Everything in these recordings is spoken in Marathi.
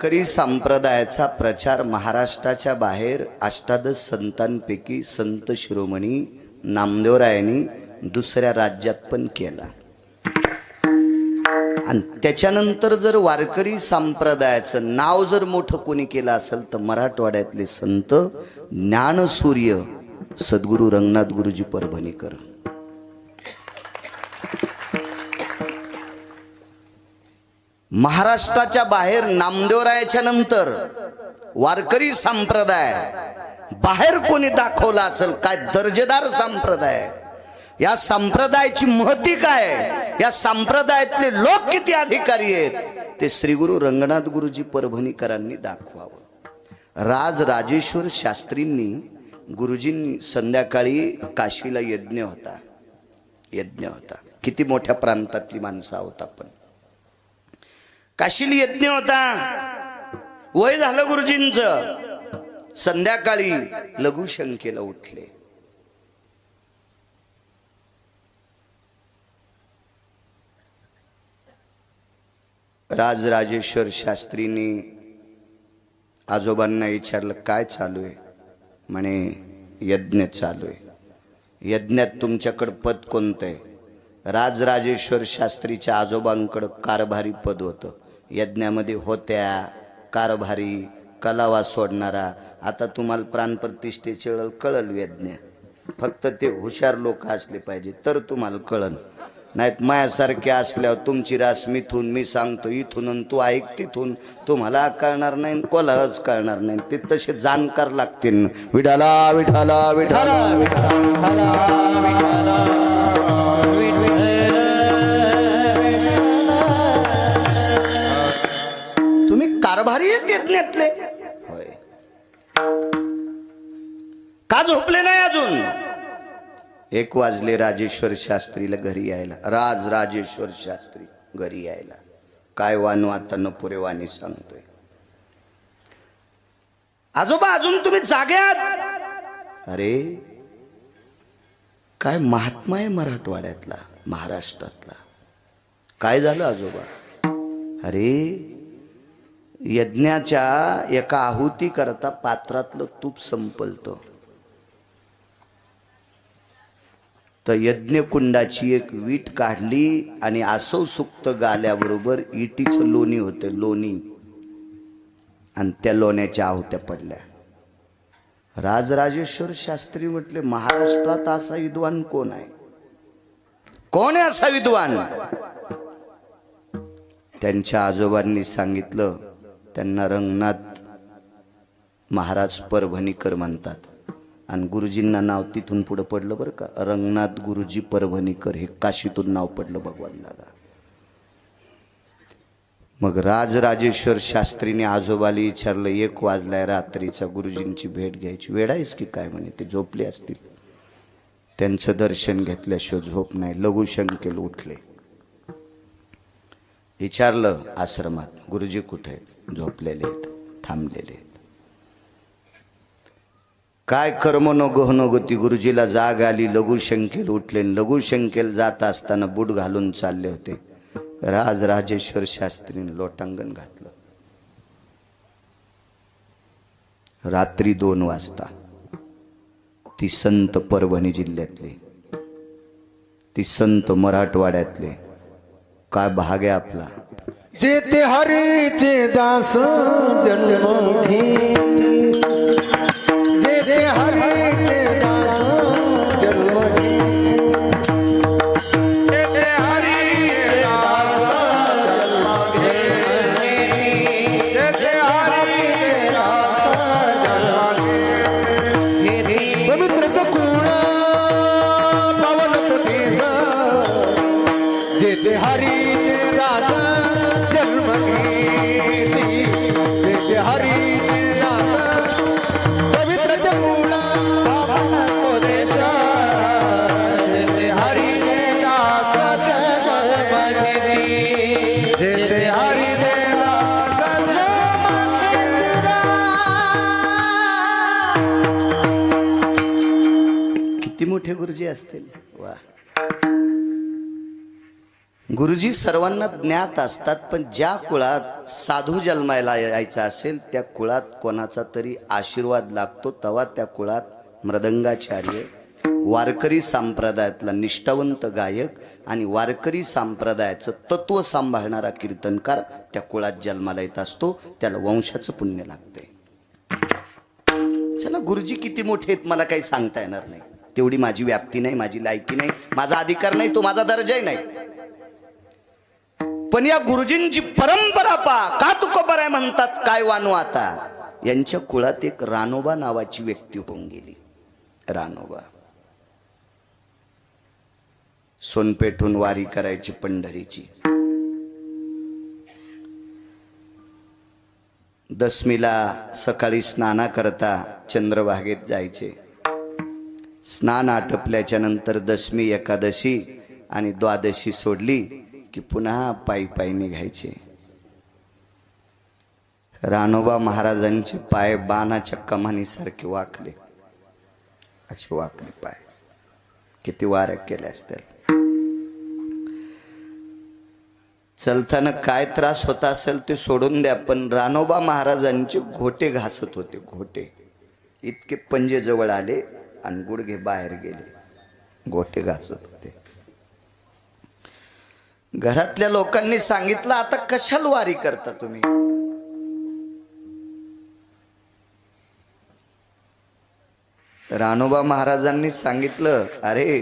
वारकरी संप्रदायाचा प्रचार महाराष्ट्राच्या बाहेर अष्टादश संतांपैकी संत शिरोमणी नामदेवरायांनी दुसऱ्या राज्यात पण केला। आणि त्याच्यानंतर जर वारकरी संप्रदायाचं नाव जर मोठं कोणी केलं असेल तर मराठवाड्यातले संत ज्ञानसूर्य सद्गुरू रंगनाथ गुरुजी परभणीकर। महाराष्ट्राच्या बाहेर नामदेवरायाच्या नंतर वारकरी संप्रदाय बाहेर कोणी दाखवला असेल काय दर्जेदार संप्रदाय, या संप्रदायाची महती काय, या संप्रदायातले लोक किती अधिकारी आहेत ते श्री गुरु रंगनाथ गुरुजी परभणीकरांनी दाखवावं। राज राजेश्वर शास्त्रींनी गुरुजींनी संध्याकाळी काशीला यज्ञ होता, किती मोठ्या प्रांतातली माणसं आहोत आपण। काशीला यज्ञ होता, वय झालं गुरुजींचं, संध्याकाळी लघुशंकेला उठले। राजराजेश्वर शास्त्रींनी आजोबांना विचारलं काय चालू आहे? म्हणे यज्ञ चालू आहे। यज्ञात तुमच्याकडे पद कोणतं आहे? राजराजेश्वर शास्त्रीच्या आजोबांकडे कारभारी पद होतं। यज्ञामध्ये होत्या कारभारी, कलावा सोडणारा। आता तुम्हाला प्राणप्रतिष्ठेचे कळल यज्ञ, फक्त ते हुशार लोक असले पाहिजे तर तुम्हाला कळन, नाहीत मायासारखे असल्यावर तुमची रास मिथून मी सांगतो इथून आणि तू ऐक तिथून, तुम्हाला कळणार नाही, कोणालाच कळणार नाही। ते तसे जाणकार लागतील। विठाला विठाला विठाला विठाला तुम्ही कारभारी आहेत यज्ञातले होय, का झोपले नाही अजून? 1 वाजले राजेश्वर शास्त्रीला घरी यायला। राजेश्वर शास्त्री घरी यायला काय वानू आता नपुरे वाणी सांगतोय। आजोबा अजून तुम्ही जागे आहात? अरे काय महात्मा आहे मराठवाड्यातला, महाराष्ट्रातला, काय झालं आजोबा? अरे यज्ञाच्या एका आहुती करता पात्रातलं तूप संपलतं, तर यज्ञकुंडाची एक वीट काढली आणि आसव सुक्त गाल्याबरोबर इटीचं लोणी होते, लोणी, आणि त्या लोण्याच्या आहुत्या पडल्या। राजराजेश्वर शास्त्री म्हटले महाराष्ट्रात असा विद्वान कोण आहे? कोण आहे असा विद्वान? त्यांच्या आजोबांनी सांगितलं, त्यांना रंगनाथ महाराज परभणीकर म्हणतात आणि गुरुजींना नाव तिथून पुढे पडलं बरं का, रंगनाथ गुरुजी परभणीकर हे काशीतून नाव पडलं भगवान दादा। मग राजराजेश्वर शास्त्रीने आजोबाला विचारलं 1 वाजलाय रात्रीचा, गुरुजींची भेट घ्यायची, वेळ आहेस की काय? म्हणे ते झोपले असतील, त्यांचं दर्शन घेतल्याशिवाय झोप नाही। लघुशंकेला उठले, विचारलं आश्रमात गुरुजी कुठे आहेत? झोपलेले आहेत, थांबलेले आहेत। काय कर्म नो गहनो गती, गुरुजीला जाग आली, लघुशंकेला उठले। लघुशंकेला जात असताना बूट घालून चालले होते, राजराजेश्वर शास्त्रीने लोटांगण घातलं। रात्री 2 वाजता ती संत परभणी जिल्ह्यातले, ती संत मराठवाड्यातले, काय भाग आहे आपला। जेते हरीचे दास जन्म घेती, जेते हरीचे दास जन्म घेती, जेते हरीचे दास जन्म घेती, जेते हरीचे दास जन्म घेती। पवित्र कुळ पावन प्रदेश, जेते हरीचे दास जन्म घेती, जेते हरीचे दास पवित्र कुळ पावन प्रदेश, जेते हरीचे दास जन्म घेती, जेते हरीचे दास जन्म किती मोठे गुरुजी असतील, वा। गुरुजी सर्वांना ज्ञात असतात, पण ज्या कुळात साधू जन्मायला यायचा असेल त्या कुळात कोणाचा तरी आशीर्वाद लागतो, तेव्हा त्या कुळात मृदंगाचार्य, वारकरी संप्रदायातला निष्ठावंत गायक आणि वारकरी संप्रदायाचं तत्व सांभाळणारा कीर्तनकार त्या कुळात जन्माला येत असतो. त्याला वंशाचं पुण्य लागते. चला, गुरुजी किती मोठे आहेत मला काही सांगता येणार नाही, तेवढी माझी व्याप्ती नाही, माझी लायकी नाही, माझा अधिकार नाही, तो माझा दर्जाही नाही. पण या गुरुजींची परंपरा का तुकोबर आहे म्हणतात काय वानू आता. यांच्या कुळात एक रानोबा नावाची व्यक्ती होऊन गेली. रानोबा सोनपेठून वारी करायची पंढरीची. दशमीला सकाळी स्नाना करता चंद्रभागेत जायचे. स्नान आटपल्याच्या नंतर दशमी, एकादशी आणि द्वादशी सोडली की पुन्हा पायी पायी निघायचे. रानोबा महाराजांचे पाय बाणाच्या कमानीसारखे वाकले, असे वाकले पाय. किती वाऱ्या केल्या असतील. चलताना काय त्रास होता असेल ते सोडून द्या, पण रानोबा महाराजांचे घोटे घासत होते. घोटे इतके पंजे जवळ आले आणि गुडघे बाहेर गेले, घोटे घासत होते. घरातल्या लोकांनी सांगितलं, आता कशाला वारी करता तुम्ही. रानोबा महाराजांनी सांगितलं, अरे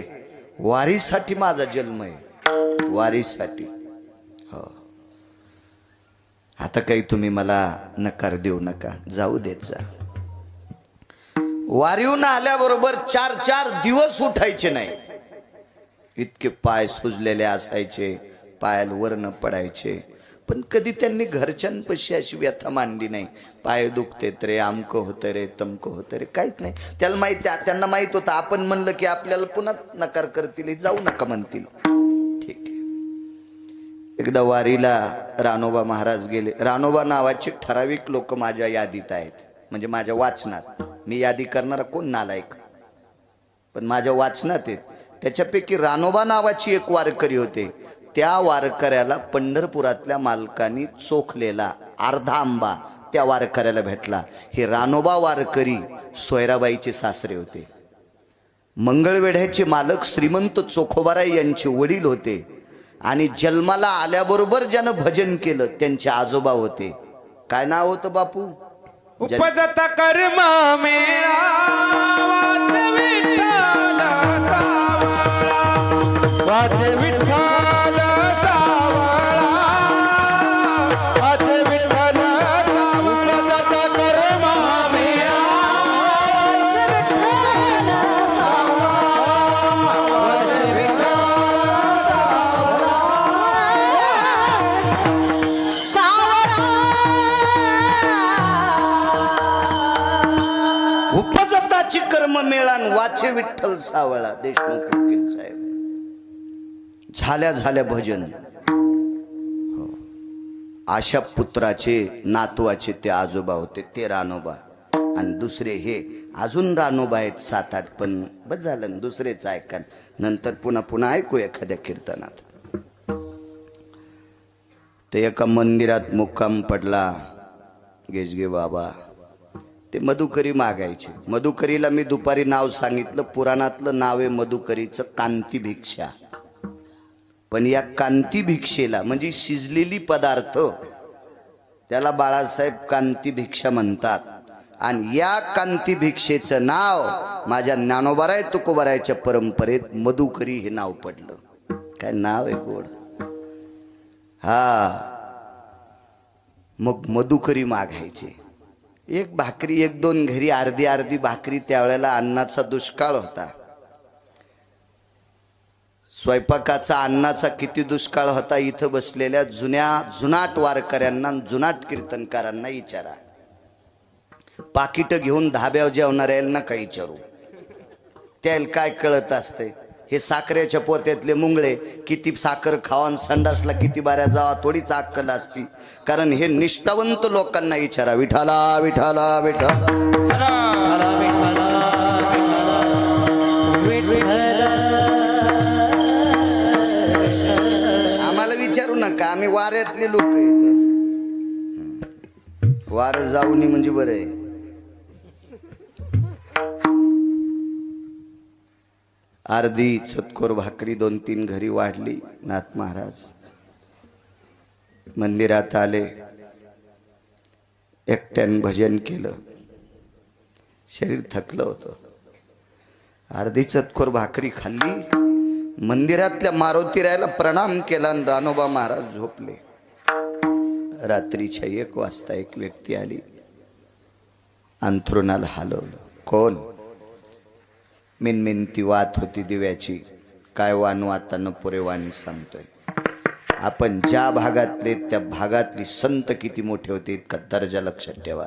वारीसाठी माझा जन्म आहे, वारीसाठी. हो, आता काही तुम्ही मला नकार देऊ नका, जाऊ देत जा. वारीहून आल्याबरोबर 4 दिवस उठायचे नाही. इतके पाय सुजलेले असायचे, पायाला वर्ण पडायचे. पण कधी त्यांनी घरच्यांपाशी अशी व्यथा मांडली नाही. पाय दुखतेत रे, आमकं होतं रे, तमकं होतं रे, काहीच नाही. त्याला माहिती, त्यांना माहित होतं आपण म्हणलं की आपल्याला पुन्हा नकार करतील, जाऊ नका म्हणतील. ठीक आहे. एकदा वारीला रानोबा महाराज गेले. रानोबा नावाचे ठराविक लोक माझ्या यादीत आहेत, म्हणजे माझ्या वाचनात. मी यादी करणारा कोण नालायक, पण माझ्या वाचनात आहेत. त्याच्यापैकी रानोबा नावाची एक वारकरी होते. त्या वारकऱ्याला पंढरपुरातल्या मालकांनी चोखलेला अर्धा आंबा त्या वारकऱ्याला भेटला. हे रानोबा वारकरी सोयराबाईचे सासरे होते. मंगळवेढ्याचे मालक श्रीमंत चोखोबाराय यांचे वडील होते. आणि जन्माला आल्याबरोबर ज्यानं भजन केलं त्यांचे आजोबा होते. काय नाव होतं बापू? उपजता कर्म मेरा वाच विठ्ठल सावळा, वाच विठ्ठल सावळा, उपजता कर्म मेरा वाच विठ्ठल सावळा. उपजताची कर्म मेळान वाचे विठ्ठल सावळा. देशमुख वकील साहेब. झाल्या भजन. अशा पुत्राचे नातवाचे ते आजोबा होते, ते रानोबा. आणि दुसरे हे अजून रानोबा आहेत 7-8, पण बस झालं, दुसरेच ऐका. नंतर पुन्हा ऐकू एखाद्या कीर्तनात. ते एका मंदिरात मुक्काम पडला गेजगे बाबा. ते मधुकरी मागायचे. मधुकरीला मी दुपारी नाव सांगितलं, पुराणातलं नाव आहे मधुकरीचं कांती भिक्षा. पण या कांती भिक्षेला म्हणजे शिजलेली पदार्थ, त्याला बाळासाहेब कांती भिक्षा म्हणतात. आणि या कांती भिक्षेचं नाव माझ्या ज्ञानोबाराय तुकोबारायच्या परंपरेत मधुकरी हे नाव पडलं. काय नाव आहे गोड. हा, मग मधुकरी मागायचे. एक भाकरी, 1-2 घरी अर्धी भाकरी. त्यावेळेला अन्नाचा दुष्काळ होता. स्वयंपाकाचा, अन्नाचा किती दुष्काळ होता. इथं बसलेल्या जुनाट वारकऱ्यांना, जुनाट कीर्तनकारांना विचारा. पाकिट घेऊन धाब्यावर जेवणाऱ्याला नका विचारू, त्याला काय कळत असते. हे साखरेच्या पोत्यातले मुंगळे किती साखर खावा, संडासला किती बाऱ्या जावा, थोडीच अक्कल असती. कारण हे निष्ठावंत लोकांना विचारा. विठाला विठाला विठाला. आम्ही वाऱ्यातले लोक आहेत. वार जाऊनी म्हणजे बरं आहे. अर्धी चतकोर भाकरी 2-3 घरी वाढली. नाथ महाराज मंदिरात आले, एकट्यानं भजन केलं. शरीर थकलं होतं. अर्धी चतकोर भाकरी खाल्ली, मंदिरातल्या मारुतीरायाला प्रणाम केला आणि रानोबा महाराज झोपले. रात्रीच्या 1 वाजता एक व्यक्ती आली, अंथरुणाला हलवलं. कोण? मिनमिनती वात होती दिव्याची. काय वाण वातानं पुरे वाणी सांगतोय. आपण ज्या भागातले त्या भागातली संत किती मोठे होते इतका दर्जा लक्षात ठेवा.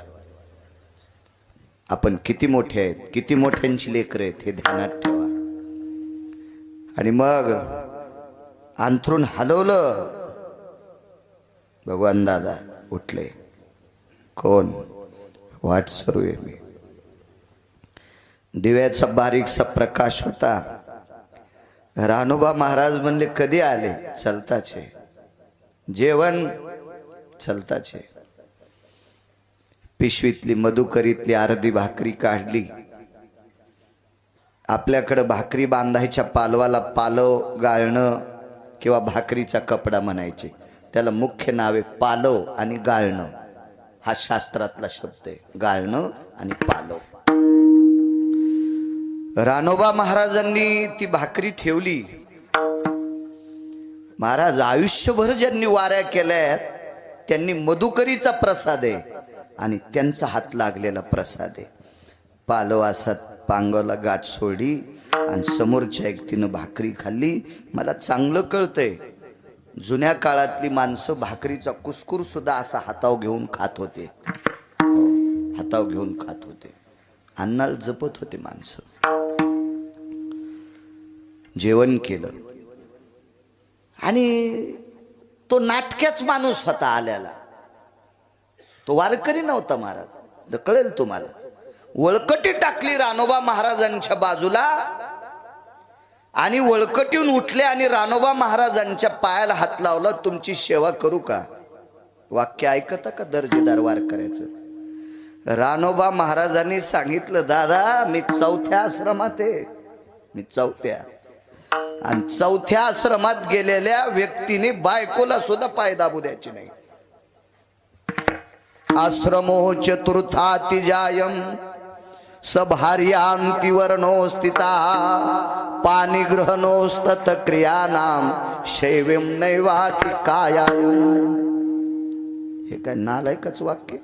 आपण किती मोठे आहेत, किती मोठ्यांची लेकरं आहेत हे ध्यानात ठेवा. आणि मग अंथरूण हलवलं. भगवान दादा उठले. कोण? वाट सुरू आहे मी. दिव्याचा बारीकसा प्रकाश होता. रानोबा महाराज म्हणले कधी आले? चलताचे. जेवण? चलताचे. पिशवीतली मधुकरीतली अर्धी भाकरी काढली. आपल्याकडे भाकरी बांधायच्या पालवाला पालव गाळणं किंवा भाकरीचा कपडा म्हणायचे. त्याला मुख्य नावे पालव आणि गाळणं. हा शास्त्रातला शब्द आहे, गाळणं आणि पालव. रानोबा महाराजांनी ती भाकरी ठेवली. महाराज आयुष्यभर ज्यांनी वाऱ्या केल्यात त्यांनी मधुकरीचा प्रसाद आहे आणि त्यांचा हात लागलेला प्रसाद आहे. पालव असा पांगवला, गाठ सोडली आणि समोरच्या व्यक्तीनं भाकरी खाल्ली. मला चांगलं कळतंय, जुन्या काळातली माणसं भाकरीचा कुस्कूर सुद्धा असा हाताव घेऊन खात होते. हाताव घेऊन खात होते. अन्नाला जपत होते माणसं. जेवण केलं आणि तो नाटक्याच माणूस होता आल्याला. तो वारकरी नव्हता महाराज, कळेल तुम्हाला. वळकटी टाकली रानोबा महाराजांच्या बाजूला आणि वळकटीहून उठले आणि रानोबा महाराजांच्या पायाला हात लावला. तुमची सेवा करू का? वाक्य ऐकता का दर्जेदार वारकऱ्याचं? रानोबा महाराजांनी सांगितलं, दादा मी 4थ्या आश्रमात आहे. मी 4थ्या. आणि 4थ्या आश्रमात गेलेल्या व्यक्तीने बायकोला सुद्धा पाय दाबू द्यायचे नाही. आश्रमो चतुर्थाति जायम सभार्यांति वर्णो स्थिता पानिग्रहणोस्तत क्रियानाम शैवम नैवाति कायायम. हे काय नालायकच वाक्य,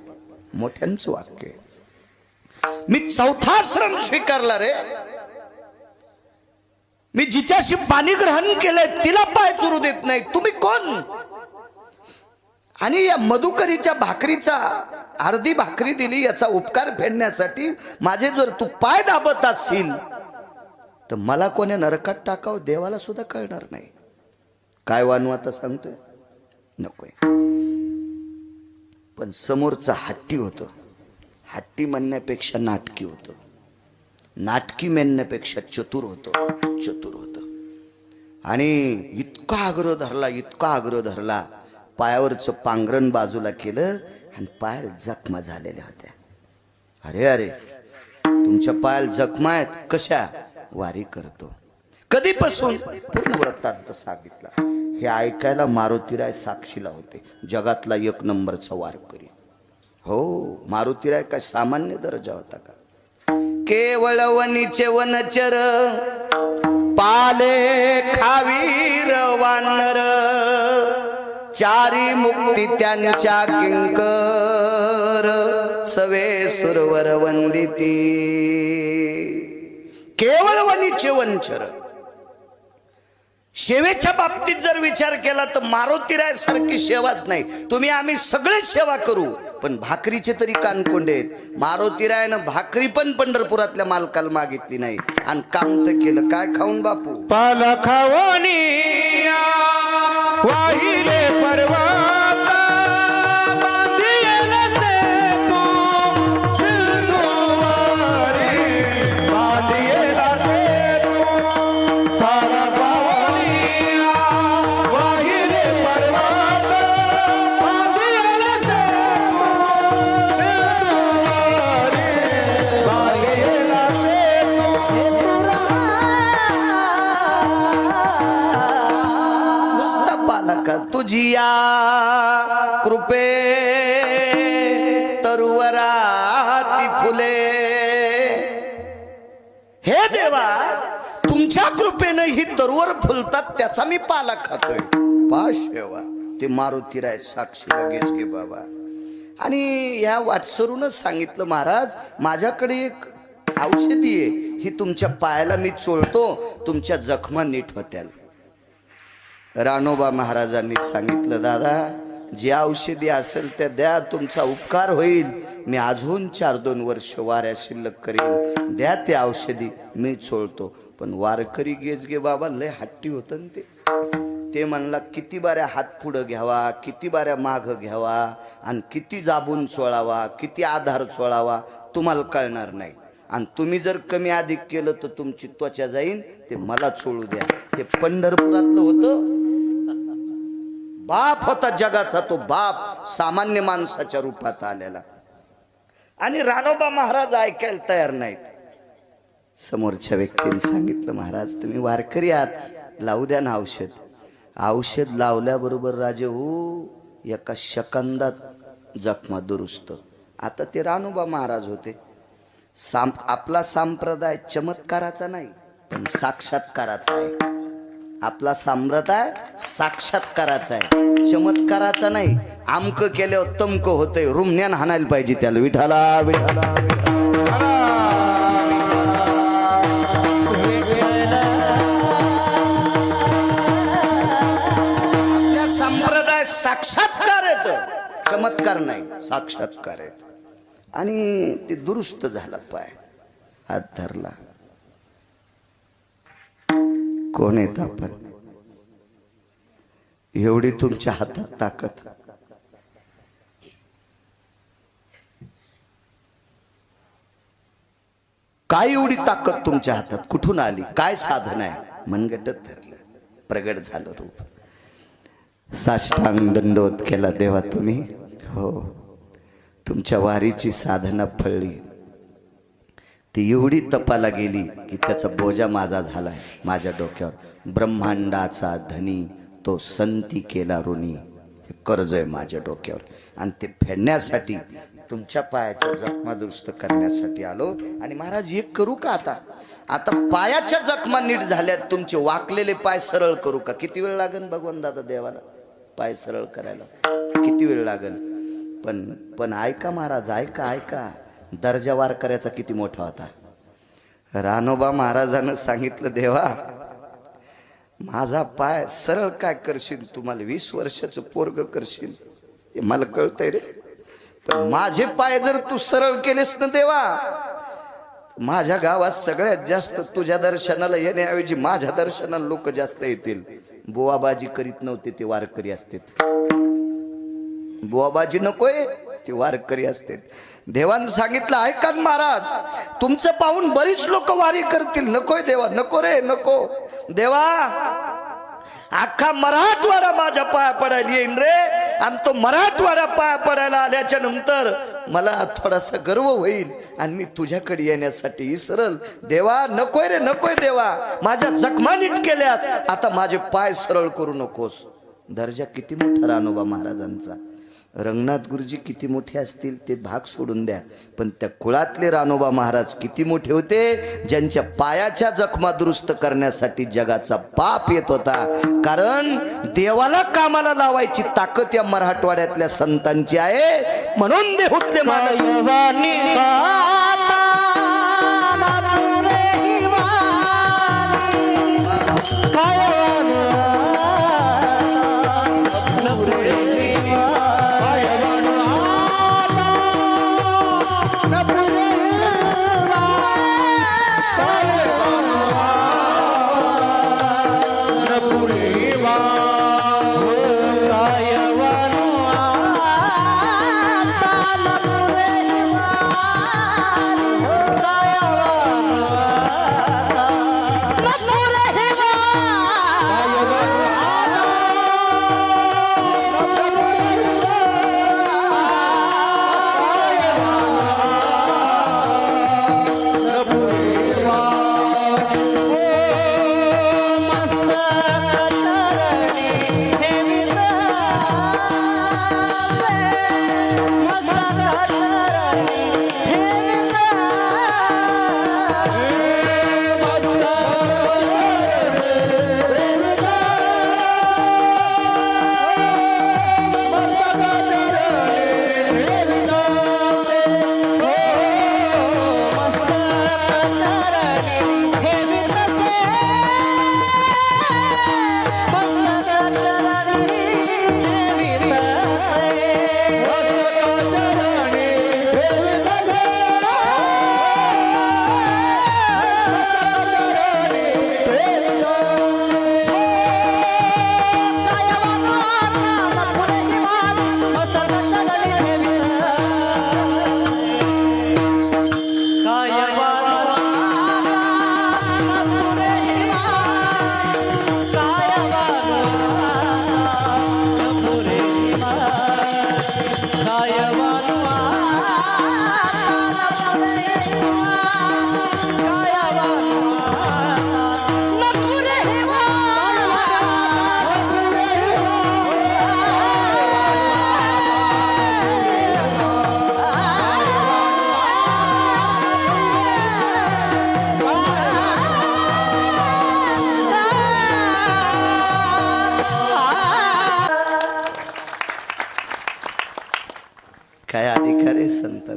मोठ्यांचं वाक्य. मी 4था आश्रम स्वीकारला रे. मी जिच्याशी पाणी ग्रहण केलंय तिला पाय चुरू देत नाही. तुम्ही कोण? आणि या मधुकरीच्या भाकरीचा अर्धी भाकरी दिली याचा उपकार फेडण्यासाठी माझे जर तू पाय दाबत असशील तर मला कोण्या नरकात टाकावं देवाला सुद्धा कळणार नाही. काय वानू आता सांगतोय? नकोय. पण समोरचा हट्टी होतं. हट्टी म्हणण्यापेक्षा नाटकी होतं. नाटकी म्हणण्यापेक्षा चतुर होतं. चतुर होतं. आणि इतका आग्रह धरला, इतका आग्रह धरला. पायावरचं पांघरण बाजूला केलं आणि पायाला जखमा झालेल्या होत्या. अरे अरे तुमच्या पायाला जखमा आहेत कशा? वारी करतो. कधीपासून? पूर्ण वृत्तांत सांगितला. हे ऐकायला मारुतीराय साक्षीला होते. जगातला 1 नंबरचा वारकरी. हो, मारुतीराय काय सामान्य दर्जा होता का? केवळ वनीचे वनचर पाले खावीर वानर चारी मुक्ती त्यांच्या किंकर सवे सुरवर वंदिती. केवळ वनीचे वनचर. सेवेच्या बाबतीत जर विचार केला तर मारुतीराय सारखी सेवाच नाही. तुम्ही आम्ही सगळे सेवा करू पण भाकरीचे तरी कानकोंडे आहेत. मारुतीरायनं भाकरी पण पंढरपुरातल्या मालकाला मागितली नाही आणि काम तर केलं. काय खाऊन बापू? पाल खावणी वाहिले पर्वत बांधियल ते तू सिंधुवारी बांधियल ते तू पाल खावणी वाहिले पर्वत तरुवराती फुले. हे देवा, तुमच्या कृपेनं ही तरुवर फुलतात त्याचा मी पाला खातोय. पाशेवा ते मारुतीराय साक्षी लगेच घे बाबा. आणि या वाटसरूनच सांगितलं, महाराज माझ्याकडे एक औषधी आहे, ही तुमच्या पायाला मी चोळतो, तुमच्या जखमा नीट होत्याल. रानोबा महाराजांनी सांगितलं, दादा जी औषधी असेल त्या द्या, तुमचा उपकार होईल. मी अजून 4-2 वर्ष वाऱ्या शिल्लक करीन, द्या ते औषधी मी चोळतो. पण वारकरी गेजगे बाबा लय हट्टी होतं ते. ते म्हणला किती बाऱ्या हात पुढं घ्यावा, किती बाऱ्या माग घ्यावा, आणि किती दाबून चोळावा, किती आधार चोळावा तुम्हाला कळणार नाही. आणि तुम्ही जर कमी अधिक केलं तर तुमची त्वचा जाईन, ते मला चोळू द्या. ते पंढरपुरातलं होतं. बाप होता जगाचा, तो बाप सामान्य माणसाच्या रूपात आलेला. आणि रानोबा महाराज ऐकायला तयार नाहीत. समोरच्या व्यक्तीने सांगितलं, महाराज तुम्ही वारकरी आहात, लावू द्या ना औषध. औषध लावल्याबरोबर राजे हो एका सेकंदात जखमा दुरुस्त. आता ते रानोबा महाराज होते. आपला संप्रदाय चमत्काराचा नाही पण साक्षात्काराचा आहे. आपला संप्रदाय साक्षात्काराचा आहे, चमत्काराचा नाही. आमक केल्यावर तमक होतंय, रुमण्यान हाणायला पाहिजे त्याला. विठाला विठाला संप्रदाय साक्षात्कार येत, चमत्कार नाही, साक्षात्कार येत. आणि ते दुरुस्त झाला. पाय हात धरला. कोण येत आपण? एवढी तुमच्या हातात ताकद. काय एवढी ताकद तुमच्या हातात कुठून आली? काय साधन आहे? मनगटत धरलं, प्रगट झालं रूप. साष्टांग दंडोत केला देवा तुम्ही. हो, तुमच्या वारीची साधना फळली. ती एवढी तपाला गेली की त्याचा बोजा माझा झालाय माझ्या डोक्यावर. ब्रह्मांडाचा धनी तो संती केला ऋणी, हे कर्ज आहे माझ्या डोक्यावर. आणि ते फेडण्यासाठी, तुमच्या पायाच्या जखमा दुरुस्त करण्यासाठी आलो. आणि महाराज एक करू का आता? आता पायाच्या जखमा नीट झाल्यात, तुमचे वाकलेले पाय सरळ करू का? किती वेळ लागेल भगवान दादा देवाला पाय सरळ करायला? किती वेळ लागेल? पण ऐका महाराज, ऐका दर्जा वारकऱ्याचा किती मोठा होता. रानोबा महाराजानं सांगितलं, देवा माझा पाय सरळ काय करशील? तुम्हाला 20 वर्षाचं पोरग करशील हे मला कळतंय रे. पण माझे पाय जर तू सरळ केलेस ना देवा, माझ्या गावात सगळ्यात जास्त तुझ्या दर्शनाला येण्याऐवजी माझ्या दर्शनाला लोक जास्त येतील. बुवाबाजी करीत नव्हते, ते वारकरी असते. बुवाबाजी नकोय, ते वारकरी असते. देवानं सांगितलं, ऐका महाराज तुमचं पाहून बरीच लोक वारी करतील. नकोय देवा, नको रे नको. देवा अख्खा मराठवाडा माझ्या पाया पडायला येईन रे. आणि तो मराठवाडा पाया पडायला आल्याच्या नंतर मला थोडासा गर्व होईल आणि मी तुझ्याकडे येण्यासाठी इसरल. देवा नकोय रे नकोय. देवा माझ्या जखमा नीट केल्यास, आता माझे पाय सरळ करू नकोस. दर्जा किती मोठा रानोबा महाराजांचा. रंगनाथ गुरुजी किती मोठे असतील ते भाग सोडून द्या, पण त्या कुळातले रानोबा महाराज किती मोठे होते, ज्यांच्या पायाच्या जखमा दुरुस्त करण्यासाठी जगाचा पाप येत होता. कारण देवाला कामाला लावायची ताकद या मराठवाड्यातल्या संतांची आहे. म्हणून देहुतले मानवानी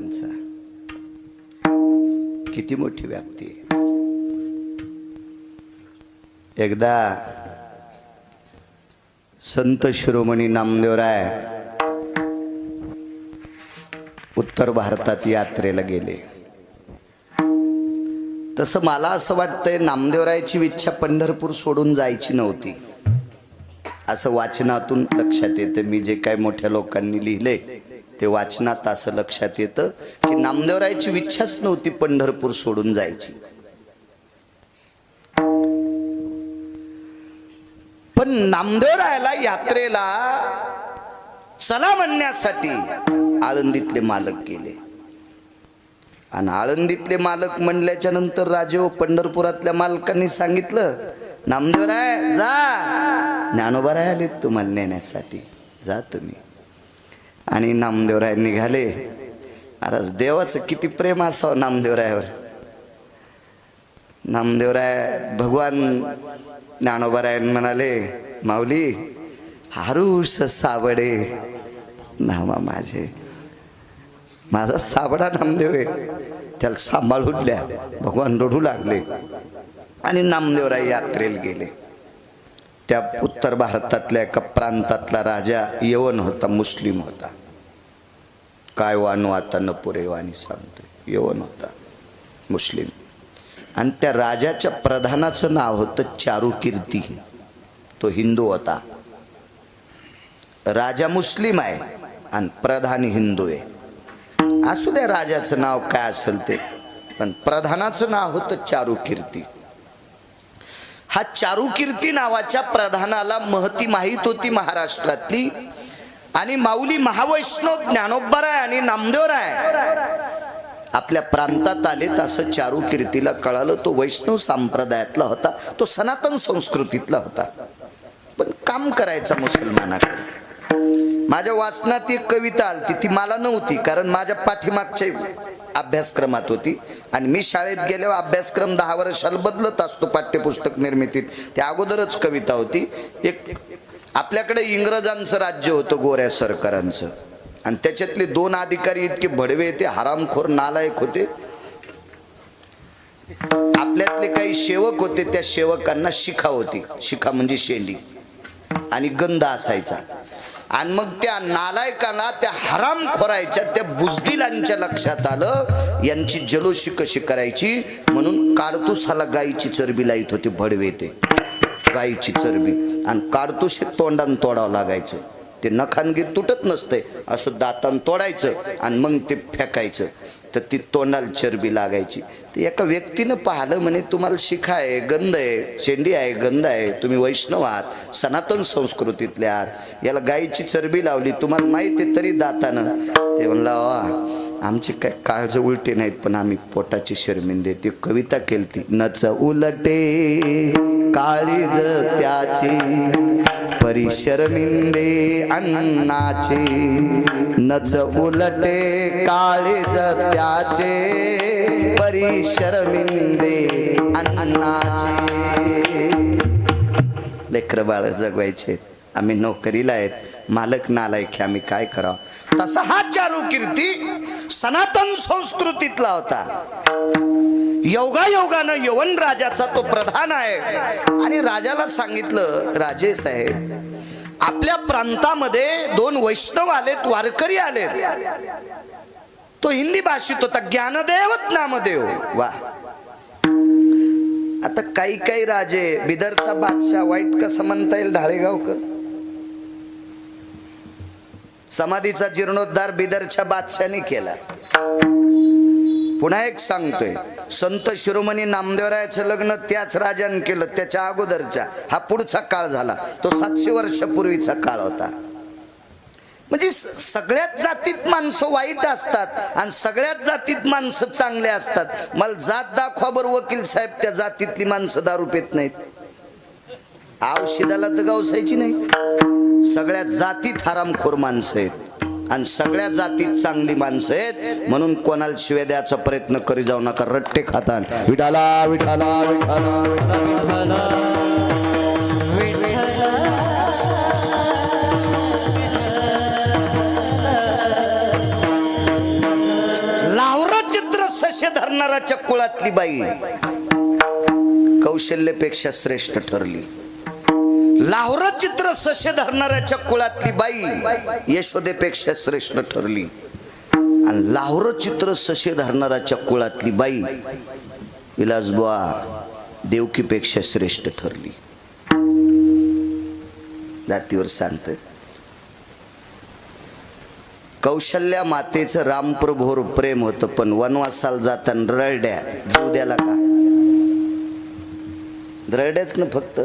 महाराजांचा. किती मोठी व्याप्ती आहे. एकदा संत शिरोमणी नामदेवराय उत्तर भारतात यात्रेला गेले. तसं मला असं वाटतंय नामदेवरायाची इच्छा पंढरपूर सोडून जायची नव्हती, असं वाचनातून लक्षात येतं. मी जे काय मोठ्या लोकांनी लिहिले ते वाचनात असं लक्षात येतं की नामदेवरायाची इच्छाच नव्हती पंढरपूर सोडून जायची. पण नामदेवरायाला यात्रेला चला म्हणण्यासाठी आळंदीतले मालक गेले. आणि आळंदीतले मालक म्हणल्याच्या नंतर राजे व पंढरपुरातल्या मालकांनी सांगितलं, नामदेवराय जा, ज्ञानोबाराय आले तुम्हाला नेण्यासाठी, जा तुम्ही. आणि नामदेवराय निघाले. महाराज देवाचं किती प्रेम असावं नामदेवरायावर. नामदेवराय भगवान ज्ञानोबाराय म्हणाले, माऊली हारूस साबडे नामा माझे. माझा साबडा नामदेव आहे, त्याला सांभाळून द्या. भगवान रडू लागले आणि नामदेवराय यात्रेला गेले. त्या उत्तर भारतातल्या एका प्रांतातला राजा यवन होता, मुस्लिम होता. काय वानू आता न पुरे वाणी सांगतोय. यवन होता, मुस्लिम. आणि त्या राजाच्या प्रधानाचं नाव होतं चारुकीर्ती. तो हिंदू होता. राजा मुस्लिम आहे आणि प्रधान हिंदू आहे. असू द्या राजाचं नाव काय असेल ते, पण प्रधानाचं नाव होतं चारुकीर्ती. हा चारुकीर्ती नावाच्या प्रधानाला महती माहीत होती महाराष्ट्रातली. आणि माऊली महावैष्णव ज्ञानोबाराय आणि नामदेवराय आपल्या प्रांतात आले. तसं चारुकीर्तीला कळालं. तो वैष्णव संप्रदायातला होता, तो सनातन संस्कृतीतला होता, पण काम करायचा मुसलमानाकडे. माझ्या वाचनात एक कविता आलती, ती मला नव्हती कारण माझ्या पाठीमागच्या अभ्यासक्रमात होती. आणि मी शाळेत गेल्यावर अभ्यासक्रम 10 वर्षाला बदलत असतो पाठ्यपुस्तक निर्मितीत. त्या अगोदरच कविता होती. एक आपल्याकडे इंग्रजांचं राज्य होतं, गोऱ्या सरकारांचं. आणि त्याच्यातले 2 अधिकारी इतके भडवे, ते हरामखोर नालायक होते. आपल्यातले काही सेवक होते, त्या सेवकांना शिखा होती. शिखा म्हणजे शेंडी आणि गंध असायचा. आणि मग त्या नालायकांना, त्या हरामखोरायच्या, त्या बुजदिलांच्या लक्षात आलं यांची जलोशी कशी करायची. म्हणून काडतुसाला गायीची चरबी लाईत होते भडवे, ते गायीची चरबी. आणि काडतुस तोंडान तोडावं लागायचं. ते नखानगी तुटत नसते, असं दातान तोडायचं आणि मग ते फेकायचं, तर ती तोंडाला चरबी लागायची. ते एका व्यक्तीनं पाहिलं, म्हणे तुम्हाला शिखा आहे, गंध आहे, शेंडी आहे, गंध आहे, तुम्ही वैष्णव आहात, सनातन संस्कृतीतले आहात, याला गायीची चरबी लावली, तुम्हाला माहिती आहे तरी दातानं. ते म्हणलं आमची काय काळज उलटे नाहीत, पण आम्ही पोटाची शर्मिंदे. ती कविता केलती, नच उलटे काळीज त्याची परिशर्मिंदे अन्नाचे. नच उलटे काळीज त्याचे परिशर्मिंदे अन्नाचे. लेकर बाळ जगवायचे, आम्ही नोकरीला आहेत, मालक नालायक, आम्ही काय करावं. तसा हा चारुकीर्ती सनातन संस्कृतीतला होता. योगायोगानं यवन राजाचा तो प्रधान आहे. आणि राजाला सांगितलं, राजे साहेब आपल्या प्रांतामध्ये 2 वैष्णव आलेत, वारकरी आलेत. तो हिंदी भाषित होता, ज्ञानदेव नामदेव. वा. आता काही काही राजे, बिदरचा बादशाह वाईट कसं म्हणता येईल ढाळेगावकर. समाधीचा जीर्णोद्धार बिदरच्या बादशाहाने केला. पुन्हा एक सांगतोय, संत शिरोमणी नामदेवरायाचं लग्न त्याच राजाने केलं, त्याच्या अगोदरच्या. हा पुढचा काळ झाला, तो 700 वर्षापूर्वीचा काळ होता. म्हणजे सगळ्याच जातीत माणसं वाईट असतात आणि सगळ्याच जातीत माणसं चांगले असतात. मला जात दाखवा बरं वकील साहेब, त्या जातीतली माणसं दारू पित नाहीत. औषधाला तर गवसायची नाही. सगळ्या जातीत हरामखोर माणसं आहेत आणि सगळ्या जातीत चांगली माणसं आहेत. म्हणून कोणाला शिव्या द्यायचा प्रयत्न करी जाऊ नका, रट्टे खातात. विठाला विठाला विठाला विठाला. लावरा चित्र ससे धरणाऱ्याच्या कुळातली बाई कौशल्यापेक्षा श्रेष्ठ ठरली. लावरा चित्र ससे धरणाऱ्याच्या कुळातली बाई यशोदेपेक्षा श्रेष्ठ ठरली. आणि लावरा चित्र ससे धरणाऱ्याच्या कुळातली बाई विलासबुवा देवकीपेक्षा श्रेष्ठ ठरली. जातीवर सांगतोय. कौशल्या मातेचं रामप्रभूवर प्रेम होतं, पण वनवासाला जाताना ररड्या जीव द्याला का? ररड्याच ना फक्त,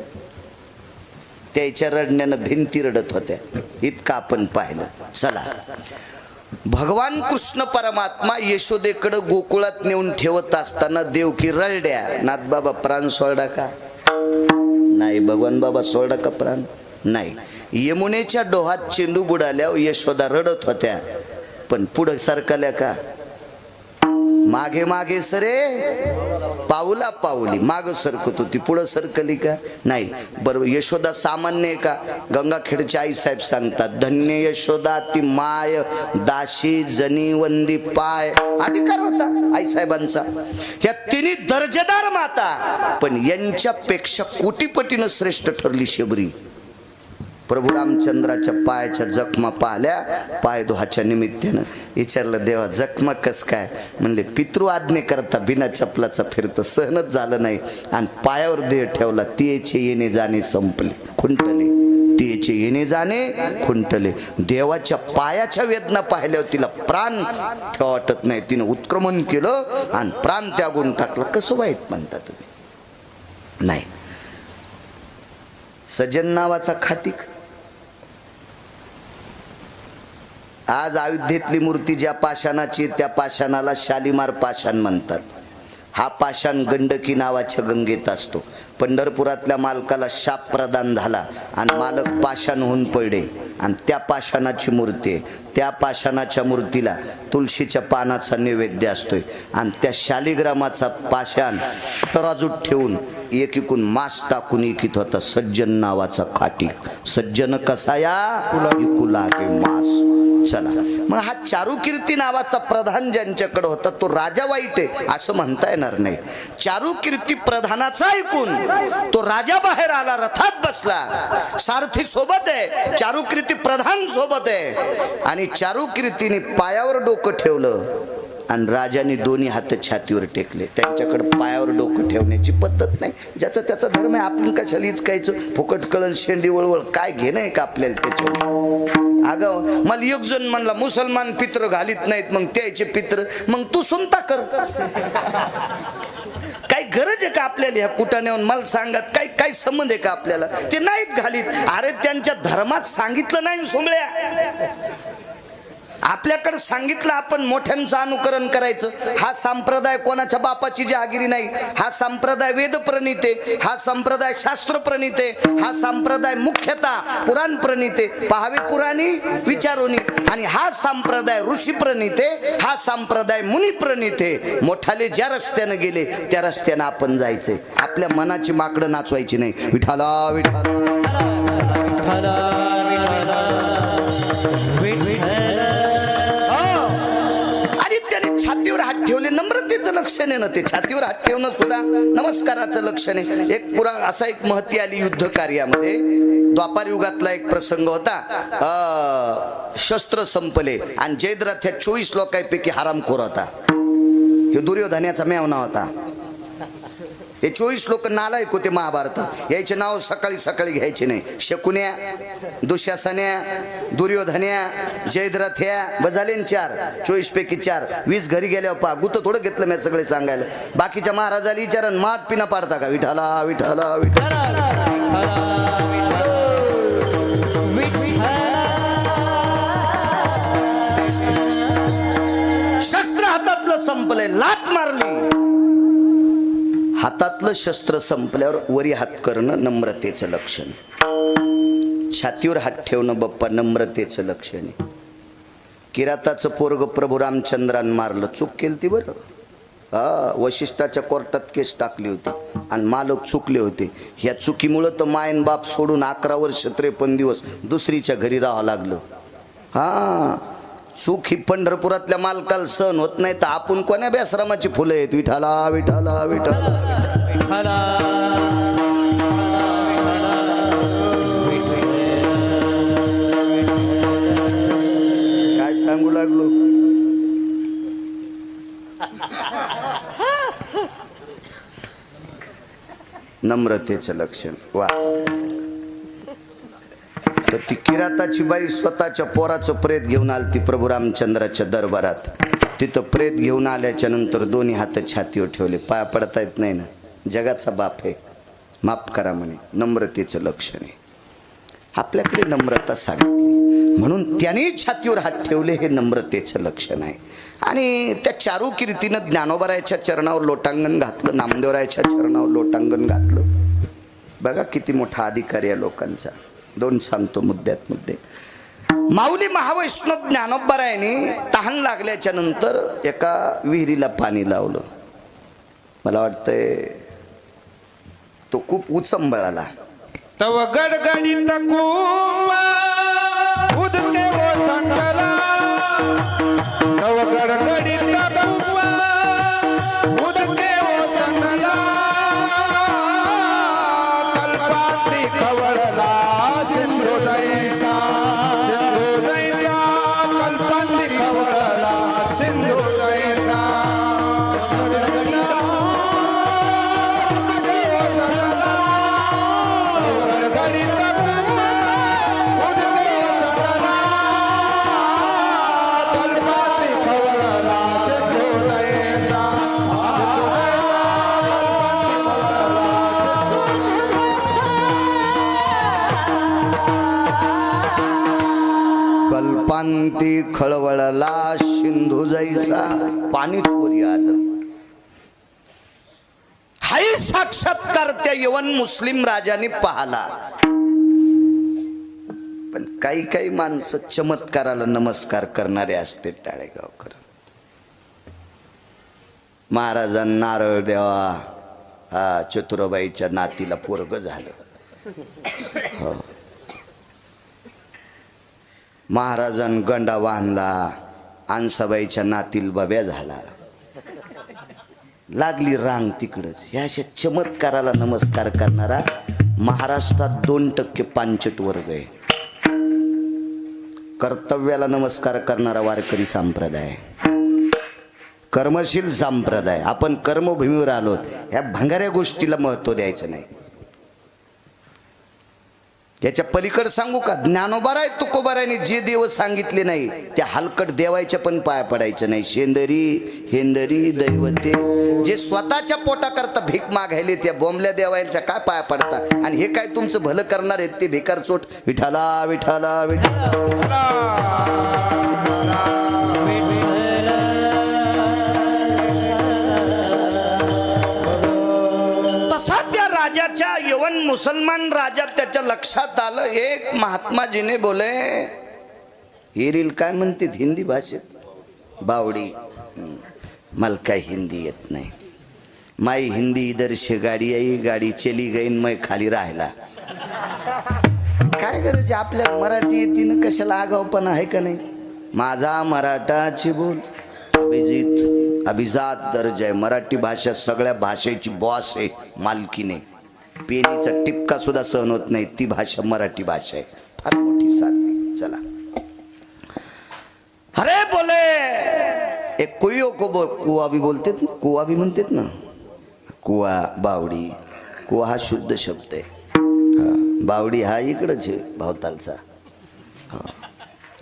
त्याच्या रडण्यानं भिंती रडत होत्या. इतकं आपण पाहिलं. चला, भगवान कृष्ण परमात्मा यशोदेकडे गोकुळात नेऊन ठेवत असताना देवकी ररड्या. नाथबाबा प्राण सोडा का? नाही. भगवान बाबा सोडा का प्राण? नाही. यमुनेच्या डोहात चेंडू बुडाल्यावर यशोदा रडत होत्या, पण पुढे सरकल्या का? मागे मागे सरे पाऊला पाऊली माग सरकत होती, पुढे सरकली का? नाही. बरोबर. यशोदा सामान्य आहे का? गंगाखेडचे आई साहेब सांगतात, धन्य यशोदा ती माय दाशी जनी वंदी पाय. अधिकार होता आई साहेबांचा. या तिन्ही दर्जेदार माता, पण यांच्यापेक्षा कोटीपटीनं श्रेष्ठ ठरली शबरी. प्रभू रामचंद्राच्या पायाच्या जखमा पाहिल्या, पायदोहाच्या निमित्तानं. विचारलं, देवा जखमा कस काय? म्हणले, पितृ आज्ञे करता बिना चपलाचा फिरतो, सहनच झालं नाही आणि पायावर देह ठेवला. तिचे येणे जाणे संपले, खुंटले. तिचे येणे जाणे खुंटले. देवाच्या पायाच्या वेदना पाहिल्यावर तिला प्राण ठेवा वाटत नाही. तिनं उत्क्रमण केलं आणि प्राण त्यागून टाकला. कसं वाईट म्हणता तुम्ही? नाही. सजन नावाचा खाटीक आज अयोध्येतली मूर्ती ज्या पाषाणाची, त्या पाषाणाला शालिमार पाषाण म्हणतात. हा पाषाण गंडकी नावाच्या गंगेत असतो. पंढरपुरातल्या मालकाला शाप प्रदान झाला आणि मालक पाषाण होऊन पडले आणि त्या पाषाणाची मूर्ती आहे. त्या पाषाणाच्या मूर्तीला तुळशीच्या पानाचा नैवेद्य असतोय आणि त्या शालिग्रामाचा पाषाण तराजूत ठेवून एकीकून मास टाकून एकीत होता सज्जन नावाचा खाटीक. सज्जन कसा या लागे मास. चला, मग हा चारुकीर्ती नावाचा प्रधान ज्यांच्याकडे होता तो राजा वाईट आहे असं म्हणता येणार नाही. चारुकीर्ती प्रधानाचा ऐकून तो राजा बाहेर आला, रथात बसला, सारथी सोबत आहे, चारुकीर्ती प्रधान सोबत आहे. आणि चारुकीर्तीने पायावर डोकं ठेवलं आणि राजाने दोन्ही हात छातीवर टेकले. त्यांच्याकडे पायावर डोकं ठेवण्याची पद्धत नाही. ज्याचा त्याचा धर्म आहे. आपण कशाला हिचकायचं? फुकट कळण शेंडी वळवळ काय घेणं आहे का आपल्याला त्याच्यावर? अगं मला एक जण म्हणला, मुसलमान पित्र घालीत नाहीत, मग त्याचे पित्र मग तू सुनता कर. काही गरज आहे का आपल्याला ह्या कुटाण्यावर? मला सांगत काही काही संबंध आहे का आपल्याला? ते नाहीत घालीत. अरे त्यांच्या धर्मात सांगितलं नाही सोमळ्या. आपल्याकडे सांगितलं आपण मोठ्यांचं अनुकरण करायचं. हा संप्रदाय कोणाच्या बापाची जहागिरी नाही. हा संप्रदाय वेद प्रणीत आहे. हा संप्रदाय शास्त्र प्रणीत आहे. हा संप्रदाय मुख्यतः पुराण प्रणीत आहे. पहावे पुराणी विचारोनी. आणि हा संप्रदाय ऋषी प्रणीत आहे. हा संप्रदाय मुनी प्रणीत आहे. मोठाले ज्या रस्त्याने गेले त्या रस्त्याने आपण जायचंय. आपल्या मनाची माकडं नाचवायची नाही. विठाला विठाला छातीवर हात ठेवले. नम्रतेचं लक्षण आहे ना ते. छातीवर हात ठेवणं सुद्धा नमस्काराचं लक्षण आहे. एक पुराण असा एक महती आली युद्ध कार्यामध्ये. द्वापार युगातला एक प्रसंग होता. शस्त्र संपले आणि जयद्रथ ह्या 24 लोकांपैकी हरामखोर होता. हे दुर्योधनाचा मेवना होता. हे 24 लोक नालायक होते महाभारतात. याचे नाव सकाळी सकाळी घ्यायचे नाही. शकुन्या, दुःशासन्या, दुर्योधन्या, जयद्रथ्या बजाले 4. 24 पैकी 4. 20 घरी गेल्यावर पहा गुत थोडं घेतलं मी सगळे सांगायला. बाकीच्या महाराजाला विचारण मात पिना पाडता का? विठाला विठाला विठाला. शस्त्र हातातलं संपलंय. लात मारली. हातातलं शस्त्र संपल्यावर वरी हात करणं नम्रतेचं लक्षण. छातीवर हात ठेवणं बप्पा नम्रतेचं लक्षण आहे. किराताचं पोरग प्रभू रामचंद्रान मारलं. चूक केली ती बरं. वशिष्ठाच्या कोर्टात केस टाकली होती आणि मालक चुकले होते. ह्या चुकीमुळं तर मायन बाप सोडून 11 वर्ष 53 दिवस दुसरीच्या घरी राहावं लागलं. सुख ही पंढरपुरातल्या मालकाला सहन होत नाही तर आपण कोण्या बेसरामाची फुलं आहेत. विठाला विठाला विठाला. काय सांगू लागलो. नम्रतेचं लक्षण. वा. तर ती किराताची बाई स्वतःच्या पोराचं प्रेत घेऊन आलती प्रभू रामचंद्राच्या दरबारात. तिथं प्रेत घेऊन आल्याच्या नंतर दोन्ही हात छातीवर ठेवले. पाया पडता येत नाही ना. जगाचा बाप आहे, माफ करा म्हणे. नम्रतेचं लक्षण आहे. आपल्याकडे नम्रता सांगितली म्हणून त्याने छातीवर हात ठेवले, हे नम्रतेचं लक्षण आहे. आणि त्या चारू कीर्तीनं ज्ञानोबरायाच्या चरणावर लोटांगण घातलं, नामदेवरायाच्या चरणावर लोटांगण घातलं. बघा किती मोठा अधिकार या लोकांचा. दोन सांगतो मुद्द्यात मुद्दे. माऊली महावैष्णव ज्ञानोबरायाने तहान लागल्याच्या नंतर एका विहिरीला पाणी लावलं. मला वाटतंय तो खूप उचंबळाला. तव गडगडीत कुंवा उदके ओसंडला. तव गडगडीत कुंवा उदके ओसंडला. कल्पांती खवळला सिंधू दैसा. सिंधू दैसा कल्पांती खवळला सिंधू दैसा. कल्पांती खळवळला सिंधू जैसा. पाणी चोरी आलं. हाही साक्षात्कार त्या यवन मुस्लिम राजाने पाहला. पण काही काही माणसं चमत्काराला नमस्कार करणारे असते. टाळेगावकर महाराजांना नारळ द्यावा. हा चतुराबाईच्या नातीला पोरग झालं. हो. महाराजांनी गंडा बांधला. आणसाबाईच्या नातील बब्या झाला. लागली रांग तिकडच. ह्या अशा चमत्काराला नमस्कार करणारा महाराष्ट्रात 2% पांचट वर्ग आहे. कर्तव्याला नमस्कार करणारा वारकरी संप्रदाय, कर्मशील संप्रदाय. आपण कर्मभूमीवर आलो. ह्या भंगाऱ्या गोष्टीला महत्व द्यायचं नाही. याच्या पलीकडे सांगू का. ज्ञानोबाराय तुकोबारायने जे देव सांगितले नाही त्या हलकट देवायच्या पण पाया पडायचं नाही. शेंदरी हेंदरी दैवते जे स्वतःच्या पोटाकरता भीक मागायले त्या बोंबल्या देवायच्या काय पाया पडता. आणि हे काय तुमचं भलं करणार आहेत ते भिकार चोट. विठाला विठाला विठाला. तसा त्या राजाच्या यवन मुसलमान राजा त्याच्या लक्षात आलं. एक महात्माजीने बोले हे रील काय म्हणतात हिंदी भाषेत. बावडी मला काय हिंदी येत नाही. माई हिंदी इधर से गाडी आई गाडी चली गई मैं खाली राहिला. काय करायचे आपल्या मराठी येते ना कशाला आगावपणा आहे का नाही. माझा मराठाची बोल अभिजात दर्जा आहे. मराठी भाषा सगळ्या भाषेची बॉस आहे, मालकी नाही. पेनीचा टिपका सुद्धा सहन होत नाही. ती भाषा मराठी भाषा आहे. फार मोठी साधने. चला अरे बोले एक कुयो को कुआ भी बोलते ना. कुआ भी म्हणतात ना. कुआ बावडी. कुआ हा शुद्ध शब्द आहे. बावडी हा इकडंच आहे भावतालचा.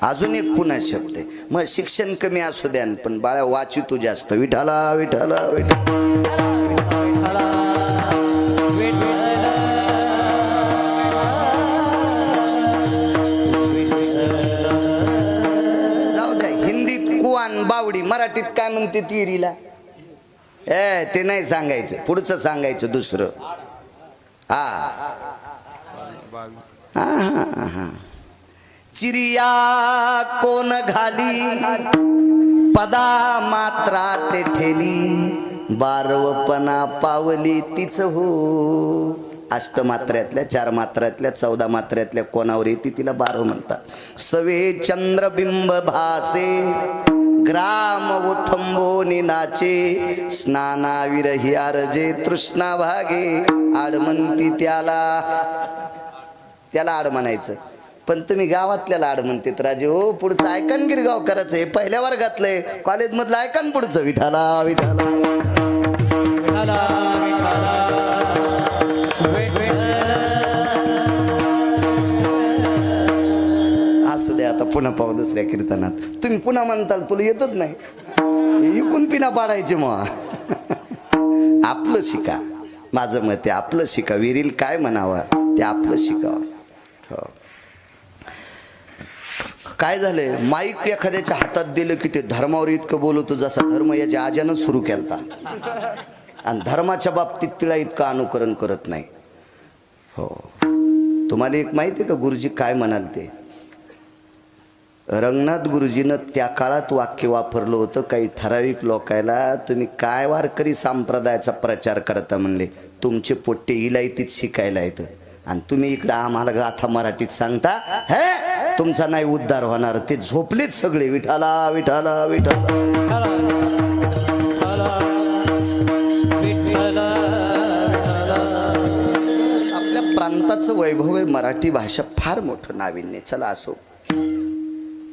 अजून एक पुन्हा शब्द आहे. मग शिक्षण कमी असू द्या पण बाळा वाची तू जास्त. विठाला विठाला विठाला. जाऊ द्या. हिंदीत कुवान बावडी, मराठीत काय म्हणते तिरीला. ते नाही सांगायचं. पुढचं सांगायचं दुसरं. हा हा हा. चिरिया कोण घाली पदा मात्रा ते ठेली. बारवपणा पावली तीच हो. अष्टमात्र्यातल्या 4 मात्र्यातल्या 14 मात्र्यातल्या कोणावर येते तिला 12 म्हणतात. सवे चंद्रबिंब भासे ग्राम उथंबो नाचे स्नानाविरही आरजे तृष्णा भागे आडमंती त्याला आड म्हणायचं. पण तुम्ही गावातल्याला आड म्हणतेत राजे हो. पुढचं ऐकन गिरगाव करायचं हे पहिल्या वर्गातलंय. कॉलेज मधलं ऐकन पुढचं विठाला विठाला असू दे. आता पुन्हा पाहू दुसऱ्या कीर्तनात. तुम्ही पुन्हा म्हणताल तुला येतच नाही इकून पिना पाडायचे मग. आपलं शिका. माझं मत आहे आपलं शिका. विरील काय म्हणावा ते आपलं शिकावं. हो. काय झालंय माईक एखाद्याच्या हातात दिलं की ते धर्मावर इतकं बोलतो जसा धर्म याच्या आज्यानं सुरू केलता आणि धर्माच्या बाबतीत तिला इतकं अनुकरण करत नाही. हो. तुम्हाला एक माहिती आहे का गुरुजी काय म्हणाल ते? रंगनाथ गुरुजीनं त्या काळात वाक्य वापरलं होतं काही ठराविक लोकायला. तुम्ही काय वारकरी संप्रदायाचा प्रचार करता म्हणले. तुमचे पोट्टे इलायतीत शिकायला येतं आणि तुम्ही इकडं आम्हाला गाथा मराठीत सांगता हे तुमचा नाही उद्धार होणार. ते झोपलेच सगळे विठाला विठाला विठाला. आपल्या प्रांताचं वैभव आहे. मराठी भाषा फार मोठं नाविन्य. चला असो.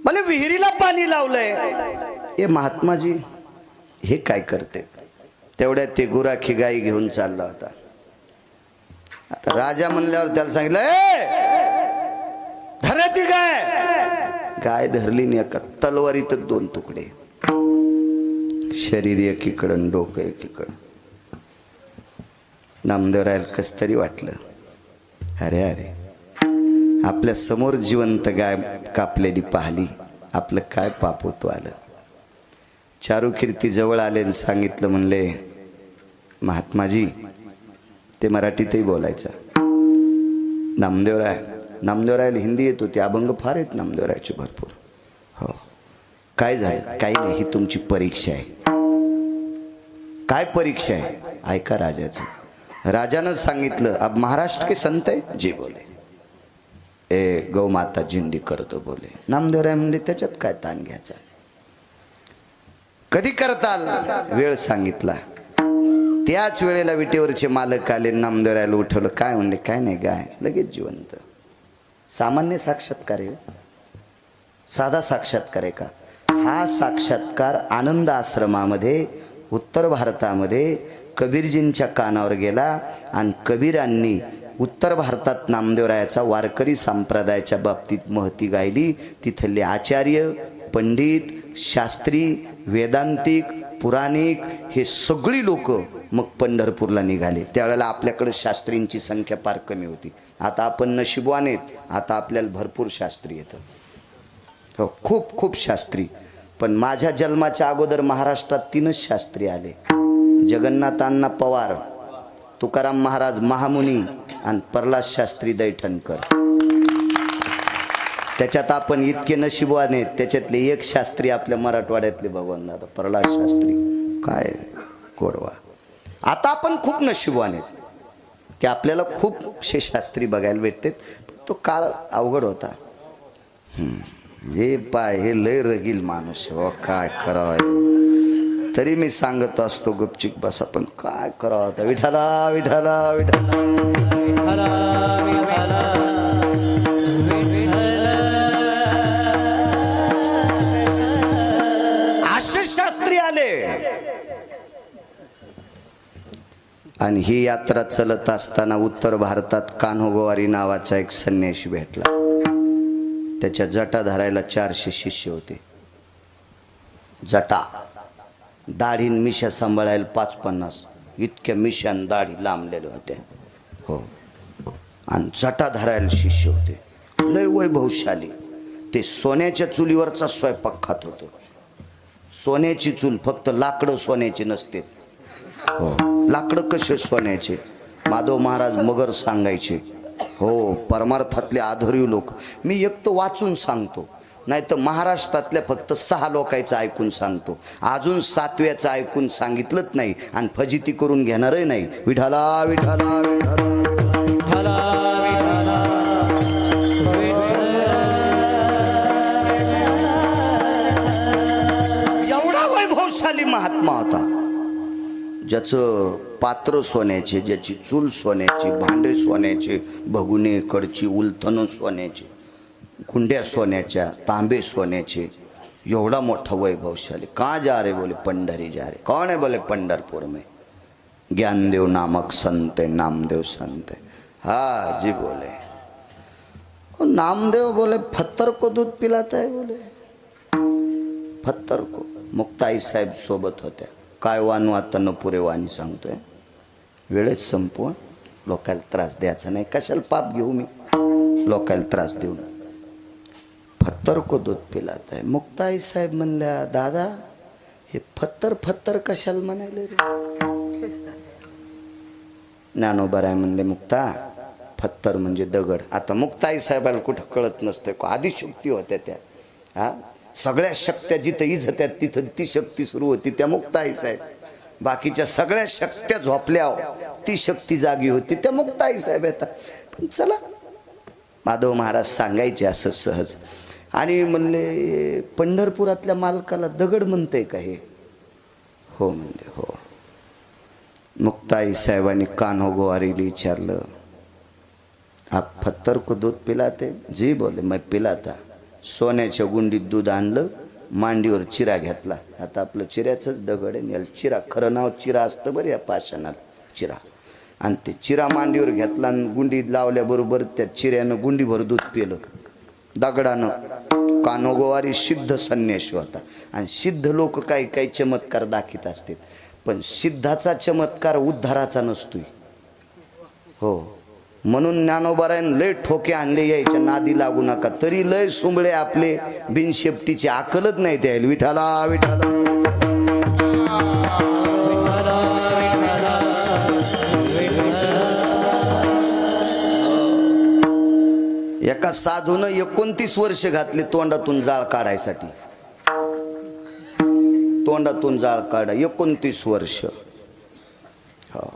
मला विहिरीला पाणी लावलंय. हे महात्माजी हे काय करते? तेवढ्यात ते गुराखी गाई घेऊन चालला होता. आता राजा म्हणल्यावर त्याला सांगितलं धरा ती गाय धरली नाही. एका तलवारीतच 2 तुकडे. शरीर एकीकडं डोकं एकीकडं. नामदेवरायला कस तरी वाटलं अरे अरे आपल्या समोर जिवंत गाय कापलेली पाहिली. आपलं काय पाप होतो आलं. चारुकीर्ती जवळ आले आणि सांगितलं म्हणले महात्माजी ते मराठीतही बोलायचं. नामदेवरायला हिंदी येत होती. अभंग फार आहेत नामदेवरायचे भरपूर. हो. काय झालं? काही नाही. ही तुमची परीक्षा आहे. काय परीक्षा आहे? ऐका राजाचं. राजानं सांगितलं अब महाराष्ट्र के संत है जी बोले ए गौ माता जिंदी करतो बोले. नामदेवराय म्हणले त्याच्यात काय ताण घ्यायचा. कधी करताल? वेळ सांगितला. त्याच वेळेला विटेवरचे मालक आले. नामदेवरायला उठवलं. काय म्हणले? काय नाही गाय लगेच जिवंत. सामान्य साक्षात्कार आहे. साधा साक्षात्कार आहे का? हा साक्षात्कार आनंद आश्रमामध्ये उत्तर भारतामध्ये कबीरजींच्या कानावर गेला आणि कबीरांनी उत्तर भारतात नामदेवरायाचा वारकरी संप्रदायाच्या बाबतीत महती गायली. तिथले आचार्य पंडित शास्त्री वेदांतिक पुराणिक हे सगळी लोक मग पंढरपूरला निघाले. त्यावेळेला आपल्याकडे शास्त्रींची संख्या फार कमी होती. आता आपण नशिबवान आहेत. आता आपल्याला भरपूर शास्त्री येतं. हो खूप खूप शास्त्री. पण माझ्या जन्माच्या अगोदर महाराष्ट्रात 3च शास्त्री आले. जगन्नाथ अण्णा पवार तुकाराम महाराज महामुनी आणि प्रल्हाद शास्त्री दैठणकर. त्याच्यात आपण इतके नशिबवान आहेत. त्याच्यातले एक शास्त्री आपल्या मराठवाड्यातले भगवान दादा प्रल्हाद शास्त्री. काय गोडवा. आता आपण खूप नशिबवान आहेत की आपल्याला खूप शास्त्री बघायला भेटतात. तो काळ अवघड होता. हे पाय हे लय रगील माणूस हो. काय करावं तरी मी सांगत असतो गुपचिक बसा. पण काय करावं आता विठाला विठाला विठाला. आशिष शास्त्री आले आणि ही यात्रा चलत असताना उत्तर भारतात कान्होगोवारी नावाचा एक संन्यासी भेटला. त्याच्या जटा धरायला 400 शिष्य होते. जटा दाढीन मिशा सांभाळायला 5-50 इतक्या मिशान दाढी लांबलेल्या होत्या. हो. आणि जटा धरायला शिष्य होते. लय वैभवशाली. ते सोन्याच्या चुलीवरचा स्वयंपाक खात होतं. सोन्याची चूल फक्त लाकडं सोन्याची नसते. हो लाकडं कसे सोन्याचे. माधव महाराज मगर सांगायचे. हो परमार्थातले आधुरी लोक. मी एक तर वाचून सांगतो नाही तर महाराष्ट्रातल्या फक्त 6 लोकांचं ऐकून सांगतो. अजून 7व्याचं ऐकून सांगितलंच नाही आणि फजिती करून घेणारही नाही. विठाला विठाला विठाला. महात्मा होता, ज्याचं पात्र सोन्याचे, ज्याची चूल सोन्याची, भांडे सोन्याचे, भगुने कडची उलथनं सोन्याचे, कुंड्या सोन्याच्या, तांबे सोन्याचे, एवढा मोठा वैभवशाली. कहाँ जा रहे? बोले पंडरी जा रहे. कौन है? बोले पंडरपुर में ज्ञानदेव नामक संत है, नामदेव संत है. हाँ जी बोले. नामदेव बोले पत्थर को दूध पिलाता है. बोले पत्थर को. मुक्ताई साहेब सोबत होत्या. काय वानू आता न पुरे वाणी सांगतोय, वेळेत संपवून लोकांना त्रास द्यायचा नाही. कशाला पाप घेऊ मी, लोकांना त्रास देऊन. पत्थर को दूध पिलाता है. मुक्ताई साहेब म्हणल्या, दादा हे पत्थर पत्थर कशाला म्हणायले रे? ज्ञानोबाराय म्हणले, मुक्ता पत्थर म्हणजे दगड. आता मुक्ताई साहेबाला कुठं कळत नसते, आदिशक्ती होत्या त्या. हा, सगळ्या शक्त्या जिथं इज होत्या तिथं ती शक्ती सुरू होती त्या मुक्ताई साहेब. बाकीच्या सगळ्या शक्त्या झोपल्या, ती शक्ती जागी होती त्या मुक्ताई साहेब येतात. पण चला, माधव महाराज सांगायचे असं सहज. आणि म्हणले, पंढरपुरातल्या मालकाला दगड म्हणते का हे? हो म्हणले, हो. मुक्ताई साहेबांनी कान्होगोवारीला विचारलं, आप पत्थर को दूध पिलाते? जी बोले, मैं पिलाता. सोन्याच्या गुंडीत दूध आणलं, मांडीवर चिरा घेतला. आता आपलं चिऱ्याचंच दगड आहे, याला चिरा, खरं नाव चिरा असतं बरं या पाषाणाला, चिरा. आणि ते चिरा मांडीवर घेतला आणि गुंडीत लावल्याबरोबर त्या चिऱ्यानं गुंडीभर दूध पिलं दगडानं. कान्होगोवारी सिद्ध संन्यासी होता. आणि सिद्ध लोक काही काही चमत्कार दाखवत असतात, पण सिद्धाचा चमत्कार उद्धाराचा नसतोय. हो, म्हणून ज्ञानोबारायन लय ठोके आणले, यायच्या नादी लागू नका. तरी लय सुंबळे आपले बिनशेपटीची अकलच नाही द्यायला. विठाला विठाला. एका साधूनं 29 वर्ष घातले तोंडातून जाळ काढायसाठी. तोंडातून जाळ काढा 29 वर्ष. हो.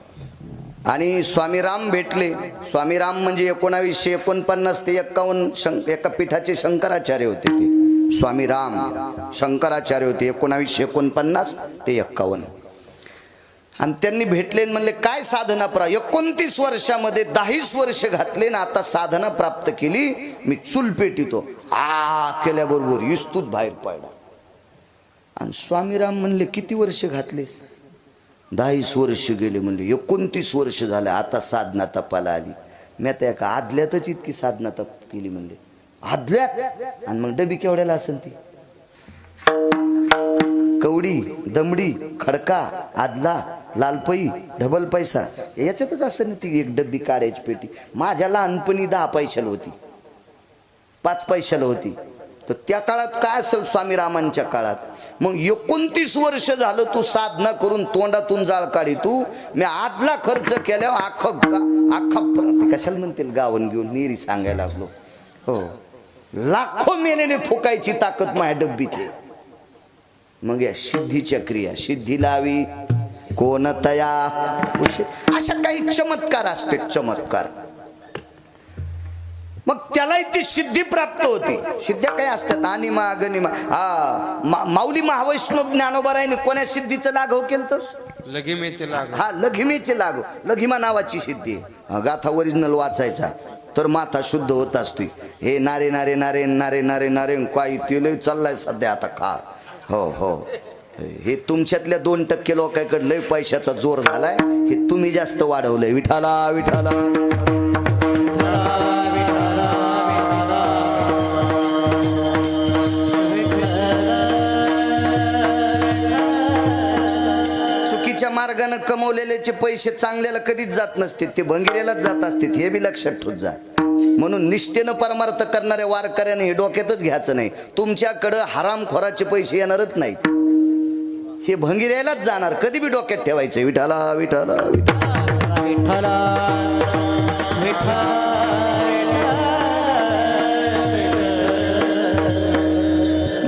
आणि स्वामीराम भेटले. स्वामीराम म्हणजे 1949 ते 51 एका पीठाचे शंकराचार्य होते ते. स्वामीराम शंकराचार्य होते 1949 ते 51. आणि त्यांनी भेटले म्हणले, काय साधना 29 वर्षामध्ये 10 वर्ष घातले ना, आता साधना प्राप्त केली. मी चूल पेटितो. केल्याबरोबर इस्तूच बाहेर पडला. आणि स्वामीराम म्हणले, किती वर्ष घातलेस? 10 वर्ष गेले. म्हणले 29 वर्ष झाले, आता साधना तपाला आली. मी आता एका आदल्यातच इतकी साधना तप केली. म्हणले आदल्यात? आणि मग डबी केवढ्याला असेल ती? कवडी, दमडी, खडका, आदला, लालपई, ढबल पैसा, याच्यातच असं ना ती एक डब्बी काढायची पेटी. माझ्या लहानपणी 10 पैशाला होती, 5 पैशाला होती. तर त्या काळात काय असेल स्वामीरामांच्या काळात? मग 29 वर्ष झालं तू साधना करून तोंडातून जाळ काढी. तू मी आदला खर्च केल्यावर अख्खा कशाला म्हणतील गावन घेऊन निरी सांगायला लागलो. हो, लाखो मेनेने फुकायची ताकद माझ्या डब्बीत आहे. मग या सिद्धीच्या क्रिया, सिद्धी लावी कोण तया, अशा काही चमत्कार असते, चमत्कार. मग त्यालाही ती सिद्धी प्राप्त होती. सिद्ध्या काय असतात? अनिमा गनिमा. माऊली महावैष्णव ज्ञानोबारायने कोण्या सिद्धीचं लाघव केलं? तर लघिमेचे लाग. हा, लघिमेचे लाघव. लघिमा नावाची सिद्धी आहे. गाथा ओरिजिनल वाचायचा तर माथा शुद्ध होत असतो. हे नारे नारे नारे नारे नारे नारे काय ते चाललाय सध्या आता काळ. हो हो, हे तुमच्यातल्या 2% लोकांकडे लय पैशाचा जोर झालाय. हे तुम्ही जास्त वाढवलंय. विठाला विठाला. चुकीच्या मार्गाने कमवलेल्याचे पैसे चांगल्याला कधीच जात नसते, ते भंगिरेलाच जात असते. हे बी लक्षात ठेवत जा. म्हणून निष्ठेनं परमार्थ करणाऱ्या वारकऱ्याने हे डोक्यातच घ्यायचं नाही. तुमच्याकडं हरामखोराचे पैसे येणारच नाहीत, हे भंगिऱ्यालाच जाणार. कधी बी डोक्यात ठेवायचं. विठाला विठाला विठाला.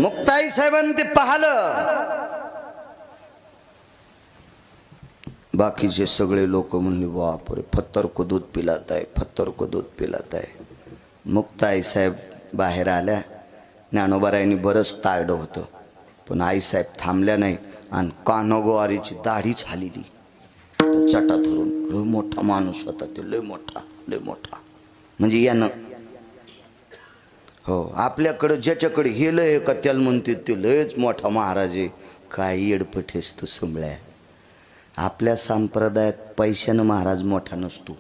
मुक्ताई साहेबांनी ते पाहिलं. बाकीचे सगळे लोक म्हणले, बापरे, पत्थर को दूध पिलाता है, पत्थर को दूध पिलाता है. मुक्ताई साहेब बाहेर आल्या. ज्ञानोबारायांनी बरंच ताळलं होतं, पण आईसाहेब थांबल्या नाही. आणि कानोगोवारीची दाढीच हालेली, चटा धरून. लय मोठा माणूस होता ते, लय मोठा, लय मोठा. म्हणजे यानं हो आपल्याकडं ज्याच्याकडे हे लय का त्याला म्हणते ते लयच मोठा महाराज आहे. काय येडपठेस तू सुंबळ्या. आपल्या संप्रदायात पैशानं महाराज मोठा नसतो.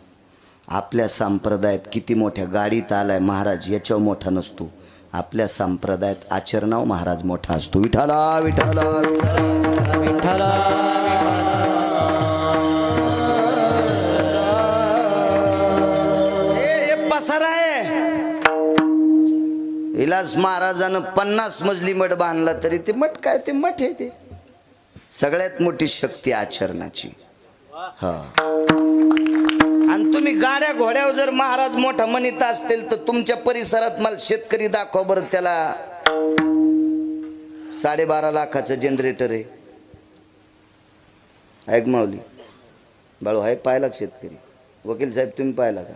आपल्या संप्रदायात किती मोठ्या गाडीत आलाय महाराज याच्यावर मोठा नसतो. आपल्या संप्रदायात आचरणावर महाराज मोठा असतो. विठाला विठाला विठाला. हे पसारा आहे. विलास महाराजानं 50 मजली मठ बांधला तरी ते मठ काय, ते मठ आहे. ते सगळ्यात मोठी शक्ती आचरणाची. हा. आणि तुम्ही गाड्या घोड्यावर जर महाराज मोठा म्हणत असतील तर तुमच्या परिसरात मला शेतकरी दाखवा बरं. त्याला 12.5 लाखाचं जनरेटर आहे. ऐक माऊली बाळू आहे, पाहिला शेतकरी? वकील साहेब तुम्ही पाहिला का?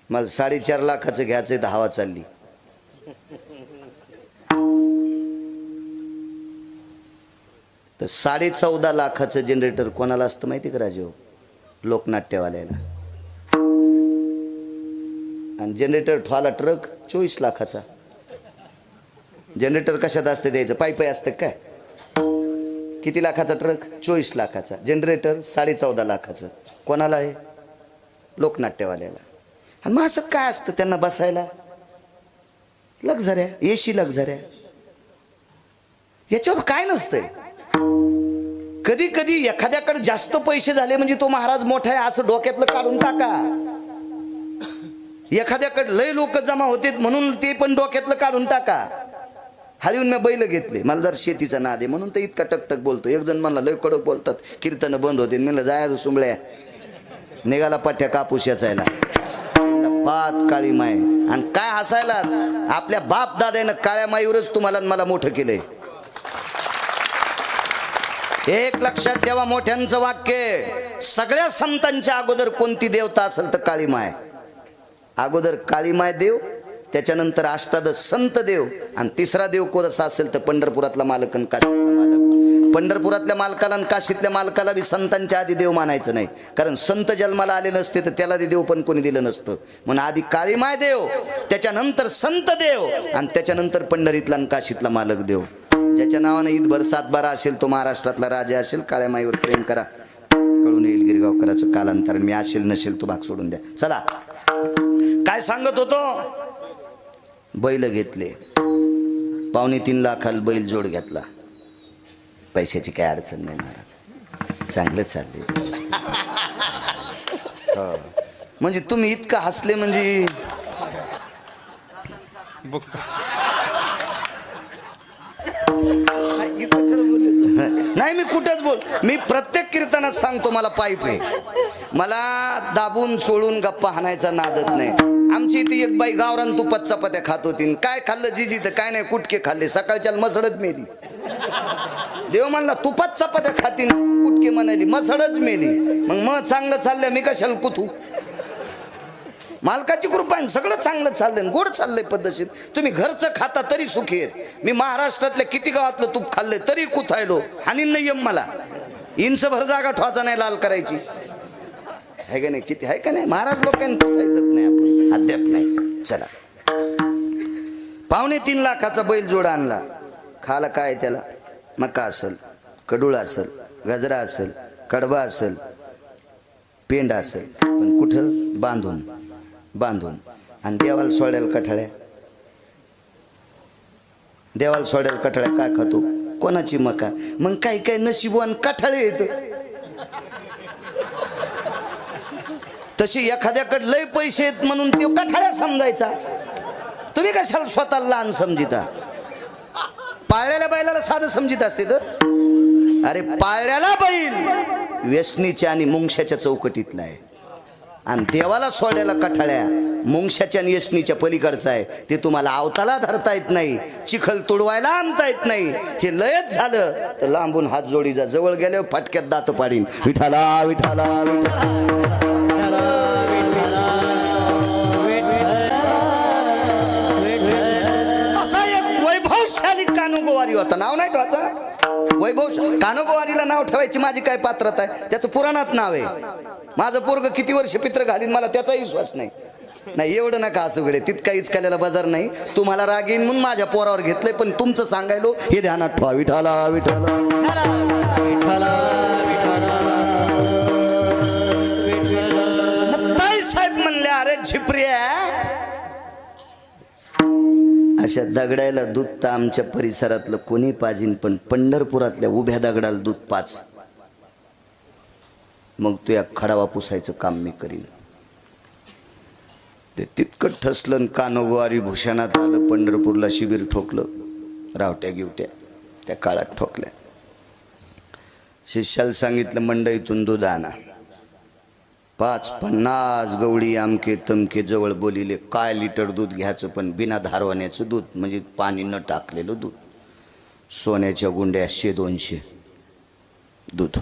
मला 4.5 लाखाचं घ्यायचंय तर हवा चालली. तर 14.5 लाखाचं जनरेटर कोणाला असतं माहिती का राजेहो? लोकनाट्यवाल्याला. आणि जनरेटर ठेवाला ट्रक 24 लाखाचा. जनरेटर कशात असते द्यायचं? पायी असतं काय? किती लाखाचा ट्रक? 24 लाखाचा. जनरेटर 14.5 लाखाचं. कोणाला आहे? लोकनाट्यवाल्याला. आणि मग असं काय असतं त्यांना बसायला? लक्झऱ्या, एसी लक्झऱ्या. याच्यावर काय नसतंय. कधी कधी एखाद्याकडे जास्त पैसे झाले म्हणजे तो महाराज मोठा आहे असं डोक्यातलं काढून टाका. एखाद्याकडे लय लोक जमा होते म्हणून ते पण डोक्यातलं काढून टाका. हळून मी बैल घेतले, मला जर शेतीचा नाद आहे म्हणून तर इतका टकटक बोलतो. एक जण म्हणला लय कडक बोलतात, कीर्तन बंद होते. म्हणलं जाय सुंबळ्या, निघाला पठ्या कापूस याचायला. पात काळी माय. आणि काय हसायला, आपल्या बाप दादानं काळ्या माईवरच तुम्हाला मला मोठं केलंय. एक लक्षात ठेवा मोठ्यांचं वाक्य. सगळ्या संतांच्या अगोदर कोणती देवता असेल तर काळी माय. अगोदर काळी माय देव, त्याच्यानंतर अष्टादश संत देव, आणि तिसरा देव कोणता असेल तर पंढरपुरातला मालक आणि काशीतला मालक. पंढरपुरातल्या मालकाला आणि काशीतल्या मालकाला बी संतांच्या आधी देव मानायचं नाही, कारण संत जन्माला आले नसते तर त्याला देव पण कोणी दिलं नसतं. म्हणून आधी काळी माय देव, त्याच्यानंतर संत देव, आणि त्याच्यानंतर पंढरीतला आणि काशीतला मालक देव. ज्याच्या नावाने ईदभर 7/12 असेल तो महाराष्ट्रातला राजा असेल. काळ्या माईवर प्रेम करा, कळून येईल गिरगावकराचं कालांतर. मी असेल नसेल तो भाग सोडून द्या. चला काय सांगत होतो? बैल घेतले. 2.25 लाखाला बैल जोड घेतला. पैशाची काय अडचण नाही महाराज, चांगलं चालले. म्हणजे तुम्ही इतकं हसले म्हणजे नाही. मी कुठंच बोल, मी प्रत्येक कीर्तनात सांगतो मला पाईप आहे. मला दाबून सोडून गप्पा हाणायचा नादच नाही. आमची इथे एक बाई गावरान तुपात चपात्या खात होती. काय खाल्लं जिजी तर काय नाही, कुटके खाल्ले. सकाळच्या मसळच मेली. देव म्हणला तुपात चपात्या खातीन, कुटके म्हणाली, मसळच मेली. मग चांगलं चाललंय, मी कशाला कुथू? मालकाची कृपा आहे, सगळं चांगलं चाललंय, गोड चाललंय पद्धतशीर. तुम्ही घरचं खाता तरी सुखी आहेत. मी महाराष्ट्रातल्या किती गावातलं तूप खाल्लंय तरी कुथायलो. आणि नियम मला इंच भर जागा ठेवायचा नाही लाल करायची. आहे का नाही? किती आहे का नाही? महाराज लोकांनी कुथायचंच नाही, आपण अद्याप नाही. चला 2.25 लाखाचा बैल जोड आणला. खाला काय त्याला? मका असेल, कडूळ असेल, गजरा असेल, कडबा असेल, पेंड असेल, पण कुठं? बांधून बांधून. आणि देवाला सोड्याला कठाळ्या. देवाला सोड्याला कठाळ्या काय खातो? कोणाची मका. मग काही काही नशीबवान कठाळे येत. तशी एखाद्याकडे लय पैसे आहेत म्हणून ते कठाळ्या समजायचा. तुम्ही कशाला स्वतःला लहान समजिता? पाळलेल्या बैलाला साधं समजित असते तर? अरे पाळल्याला बैल व्यसनीच्या आणि मुंगशाच्या चौकटीतला आहे. आणि देवाला सोड्याला कठाळ्या मुंगशाच्या आणि यशनीच्या पलीकडचं आहे. ते तुम्हाला आवताला धरता येत नाही, चिखल तुडवायला आणता येत नाही. हे लयच झालं तर लांबून हात जोडी जा, जवळ गेल्यावर फाटक्यात दात पाडीन. विठाला विठाला असा एक वैभवशाली कानुगोवारी होता. नाव नाही ठेवायचा. वैभव कानगोवारीला नाव ठेवायची माझी काय पात्रता आहे? त्याचं पुराणात नाव आहे. माझं पोरग किती वर्ष पित्र घालीन मला त्याचा विश्वास नाही. नाही एवढं नका असू गडे, तितका इचकाल्याला बाजार नाही. तुम्हाला राग येईन म्हणून माझ्या पोरावर घेतलंय, पण तुमचं सांगायलो हे ध्यानात ठेवा. विठाला विठाला मुक्ताई साहेब म्हणले अरे झिपऱ्या, अशा दगडायला दूध तर आमच्या परिसरातलं कोणी पाजीन, पण पंढरपुरातल्या उभ्या दगडाला दूध पाच, मग तू या खडावा पुसायचं काम मी करीन. ते तितकं ठसलं. कानोगोवारी भूषणात आलं. पंढरपूरला शिबिर ठोकलं. रावट्या गिवट्या त्या काळात ठोकल्या. शिष्याला सांगितलं मंडईतून दूध आणा. 550 गवळी आमके तमके जवळ बोलिले. काय लिटर दूध घ्यायचं, पण बिना धारवाण्याचं दूध, म्हणजे पाणी न टाकलेलं दूध. सोन्याच्या गुंड्या 100-200 दूध.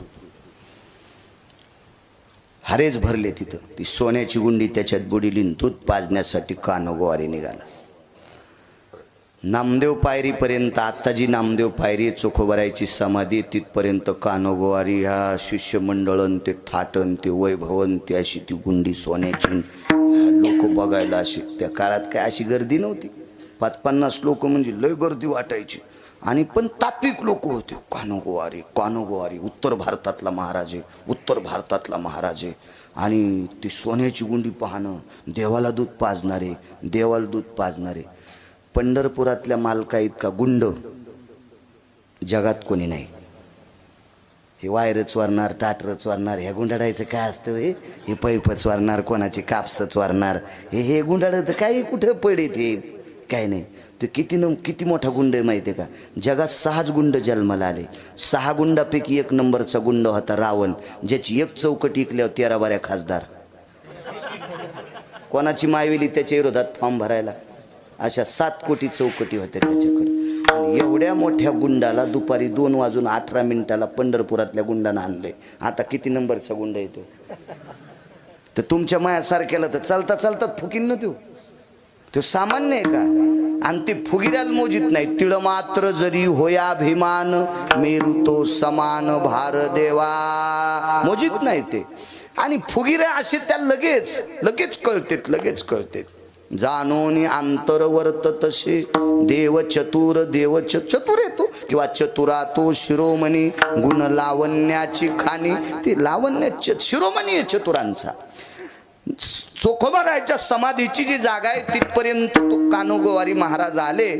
हरेच भरले तिथं. ती सोन्याची गुंडी त्याच्यात बुडिली. दूध पाजण्यासाठी कानोगोवारी निघाला. नामदेव पायरीपर्यंत, आता जी नामदेव पायरी चोखोबारायची समाधी, तिथपर्यंत कानोगोवारी ह्या शिष्यमंडळन ते थाटन ते वैभवन ते अशी ती गुंडी सोन्याची. लोक बघायला अशी. त्या काळात काय अशी गर्दी नव्हती. 550 लोक म्हणजे लय गर्दी वाटायची. आणि पण तात्विक लोक होते. कानोगोवारी कानोगोवारी उत्तर भारतातला महाराज आहे, उत्तर भारतातला महाराज आहे. आणि ती सोन्याची गुंडी पाहणं, देवाला दूध पाजणारे, देवाला दूध पाजणारे. पंढरपुरातल्या मालका इतका गुंड जगात कोणी नाही. हे वायरच वारणार, टाटरच वारणार, ह्या गुंडाडायचं काय असतं? हे पैपच वारणार, कोणाचे कापसच वारणार. हे गुंडाड तर काही कुठं पडे ते काय नाही. ते किती मोठा गुंड आहे माहिती आहे का? जगात 6 गुंड जन्माला आले. 6 गुंडापैकी 1 नंबरचा गुंड होता रावण, ज्याची 1 चौकट इकल्यावर 13 बाऱ्या खासदार. कोणाची मायवेली त्याच्या विरोधात फॉर्म भरायला. अशा 7 कोटी चौकटी होत्या त्याच्याकडे. आणि एवढ्या मोठ्या गुंडाला दुपारी 2:18 पंढरपुरातल्या गुंडानं आणलंय. आता किती नंबरचा गुंड येतो? तर तुमच्या मायासारख्याला तर चालता चालता फुकीन न देऊ. तो सामान्य आहे का? आणि ते फुगिऱ्याला मोजित नाही. तिळ मात्र जरी होया अभिमान, मेरू तो समान भार देवा, मोजित नाही ते. आणि फुगिऱ्या असे त्या लगेच कळतेत. जाणून अंतर वर्त तसे देव चतुर चतुर येतो किंवा चतुरा तो शिरोमणी गुण लावण्याची खाणी. ती लावण्य शिरोमणी आहे चतुरांचा. चोखोबारायच्या समाधीची जी जागा आहे तिथपर्यंत तो कानोगोवारी महाराज आले.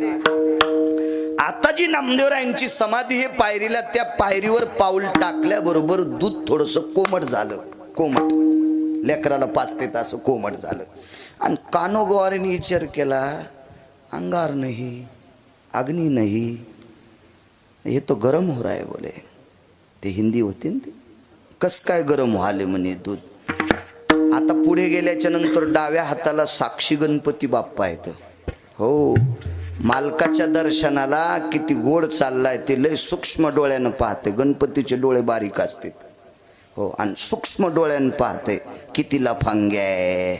आता जी नामदेवरायांची समाधी आहे पायरीला, त्या पायरीवर पाऊल टाकल्याबरोबर दूध थोडंसं कोमट झालं. कोमट लेकराला पाचते तास कोमट झालं. आणि कानोगोवारीने विचार केला, अंगार नाही, अग्नि नाही, हे तो गरम हो रहा है बोले. ते हिंदी होते ना ते. कस काय गरम व्हाले म्हणे दूध. आता पुढे गेल्याच्या नंतर डाव्या हाताला साक्षी गणपती बाप्पा येतं. हो, मालकाच्या दर्शनाला किती गोड चाललाय ते लय सूक्ष्म डोळ्यानं पाहते. गणपतीचे डोळे बारीक असतात. हो, आणि सूक्ष्म डोळ्यानं पाहते. किती लफंग्या,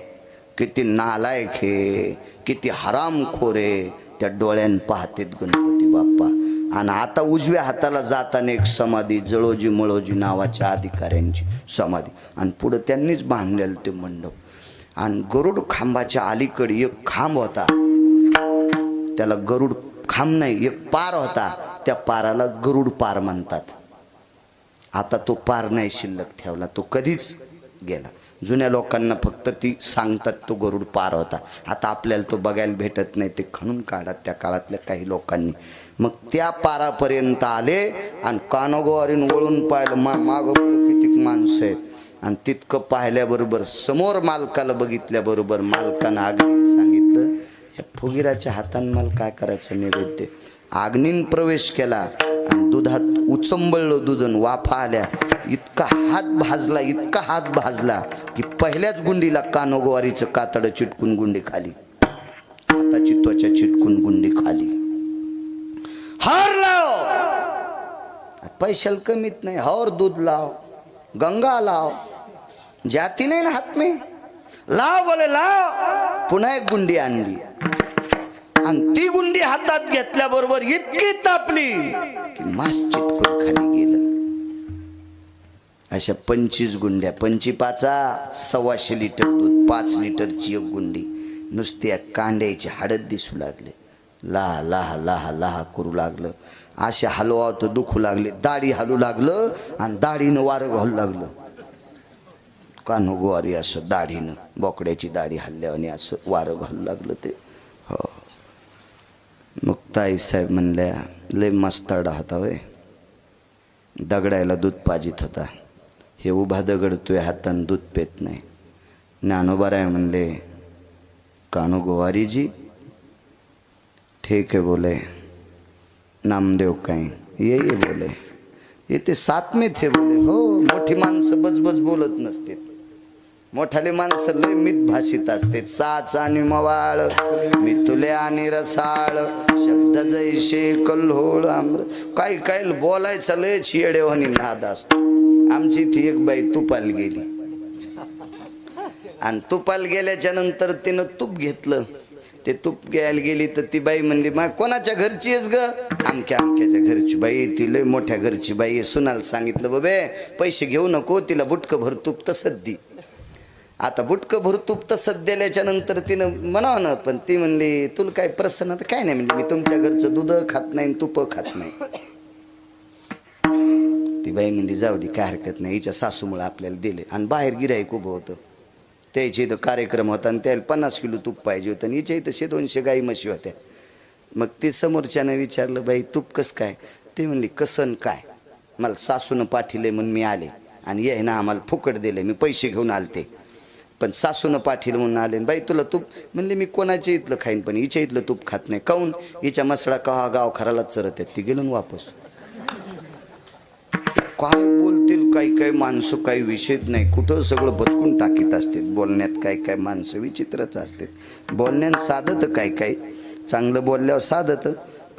किती नालायक हे, किती हरामखोरे, त्या डोळ्यानं पाहतेत गणपती बाप्पा. आणि आता उजव्या हाताला जाताना एक समाधी, जळोजी मळोजी नावाच्या अधिकाऱ्यांची समाधी. आणि पुढं त्यांनीच बांधलेलं ते मंडप. आणि गरुड खांबाच्या अलीकडे एक खांब होता. त्याला गरुड खांब नाही, एक पार होता. त्या पाराला गरुड पार म्हणतात. आता तो पार नाही शिल्लक ठेवला, तो कधीच गेला. जुन्या लोकांना फक्त ती सांगतात तो गरुड पार होता. आता आपल्याला तो बघायला भेटत नाही, ते खणून काढत त्या काळातल्या काही लोकांनी. मग त्या पारापर्यंत आले आणि कानोगोवारीन वळून पाहिलं. मागं पुढं कितीक माणसं आहेत. आणि तितकं पाहिल्याबरोबर समोर मालकाला बघितल्याबरोबर मालकानं अग्नी सांगितलं, ह्या फुगिराच्या हातानं मला काय करायचं नैवेद्य. अग्नीन प्रवेश केला आणि दुधात उचंबळलं दूधन वाफा आल्या. इतका हात भाजला की पहिल्याच गुंडीला कानोगोवारीचं कातडं चिटकून गुंडी खाली, हाताची त्वचा चिटकून गुंडी खाली. हर लाव, पैशाला कमीत नाही. और दूध लाव, गंगा लाव, जाती नाही ना हात में, लाव बोले लाव. पुन्हा एक गुंडी आणली. आणि ती गुंडी हातात घेतल्याबरोबर इतकी तापली की मास चिटकून खाली गेलं. अशा 25 गुंड्या, 25 125 लिटर दूध, 5 लिटरची एक गुंडी. नुसत्या कांड्याचे हाडत दिसू लागले, लाहा लाहा लाहा लाहा करू लागलं. असे हलवावत दुखू लागले, दाढी हलू लागलं आणि दाढीनं वारं घालू लागलं. कानो गोवारी असं दाढीनं, बोकड्याची दाढी हल्ल्याने असं वारं घालू लागलं ते. हो. मुक्ताई साहेब म्हणल्या, लय मस्ताडा होता होय, दगडायला दूध पाजित होता. हे उभा दगडतोय, हातानं दूध पेत नाही. ज्ञानोबाराय म्हणले, कानो गोवारी जी ठीक है बोले, नामदेव काही ये बोले, ये ते साथ में थे बोले. हो, मोठी माणसं बजबज बोलत नसते, मोठाले माणसं लय मित भाषित असते. साच आणि मवाळ, मितुले आणि रसाळ, शब्द जैसे कल्होळ आम्र. काही काही बोलायचं लय येडेवानी नाद असतो. आमची ती एक बाई तुपाल गेली आणि तुपाल गेल्याच्या नंतर तिनं तूप घेतलं. ते तूप घ्यायला गेली तर ती बाई म्हणली, मा कोणाच्या घरची आहेस ग? आमक्या आमक्याच्या घरची. बाई ती लय मोठ्या घरची बाई. सुनाला सांगितलं, बाबे पैसे घेऊ नको, तिला बुटकं भर तूप तसंच दी. आता बुटकं भर तूप तसंच दिल्याच्या नंतर तिनं म्हणावं ना, पण ती म्हणली, तुला काय प्रसन्न? तर काय नाही म्हणजे, मी तुमच्या घरचं दूध खात नाही, तूप खात नाही. ती बाई म्हणली, जाऊ दे काय हरकत नाही, हिच्या सासूमुळे आपल्याला दिले. आणि बाहेर गिऱ्हाईक उभं होतं, त्याच्या इथं कार्यक्रम होता आणि त्याला 50 किलो तूप पाहिजे होतं आणि हिच्या इथं 100-200 गाई म्हशी होत्या. मग ते समोरच्यानं विचारलं, बाई तूप कसं काय? ते म्हणली, कसन काय, मला सासूनं पाठिले म्हणून मी आले आणि ये ना आम्हाला फुकट दिले, मी पैसे घेऊन आलते, पण सासूनं पाठिलं म्हणून आले. बाई तुला तूप? म्हणले, मी कोणाच्या इथलं खाईन पण हिच्या इथलं तूप खात नाही. काऊन? हिच्या मसळा कहा गाव खरालाच चरत आहेत. ती गेलं वापस. काय बोलतील काही काही माणसं, काही विषयच नाही, कुठं सगळं बचकून टाकीत असतात. बोलण्यात काही काही माणसं विचित्रच असतात. बोलण्यात साधत काही काही, चांगलं बोलल्यावर साधत,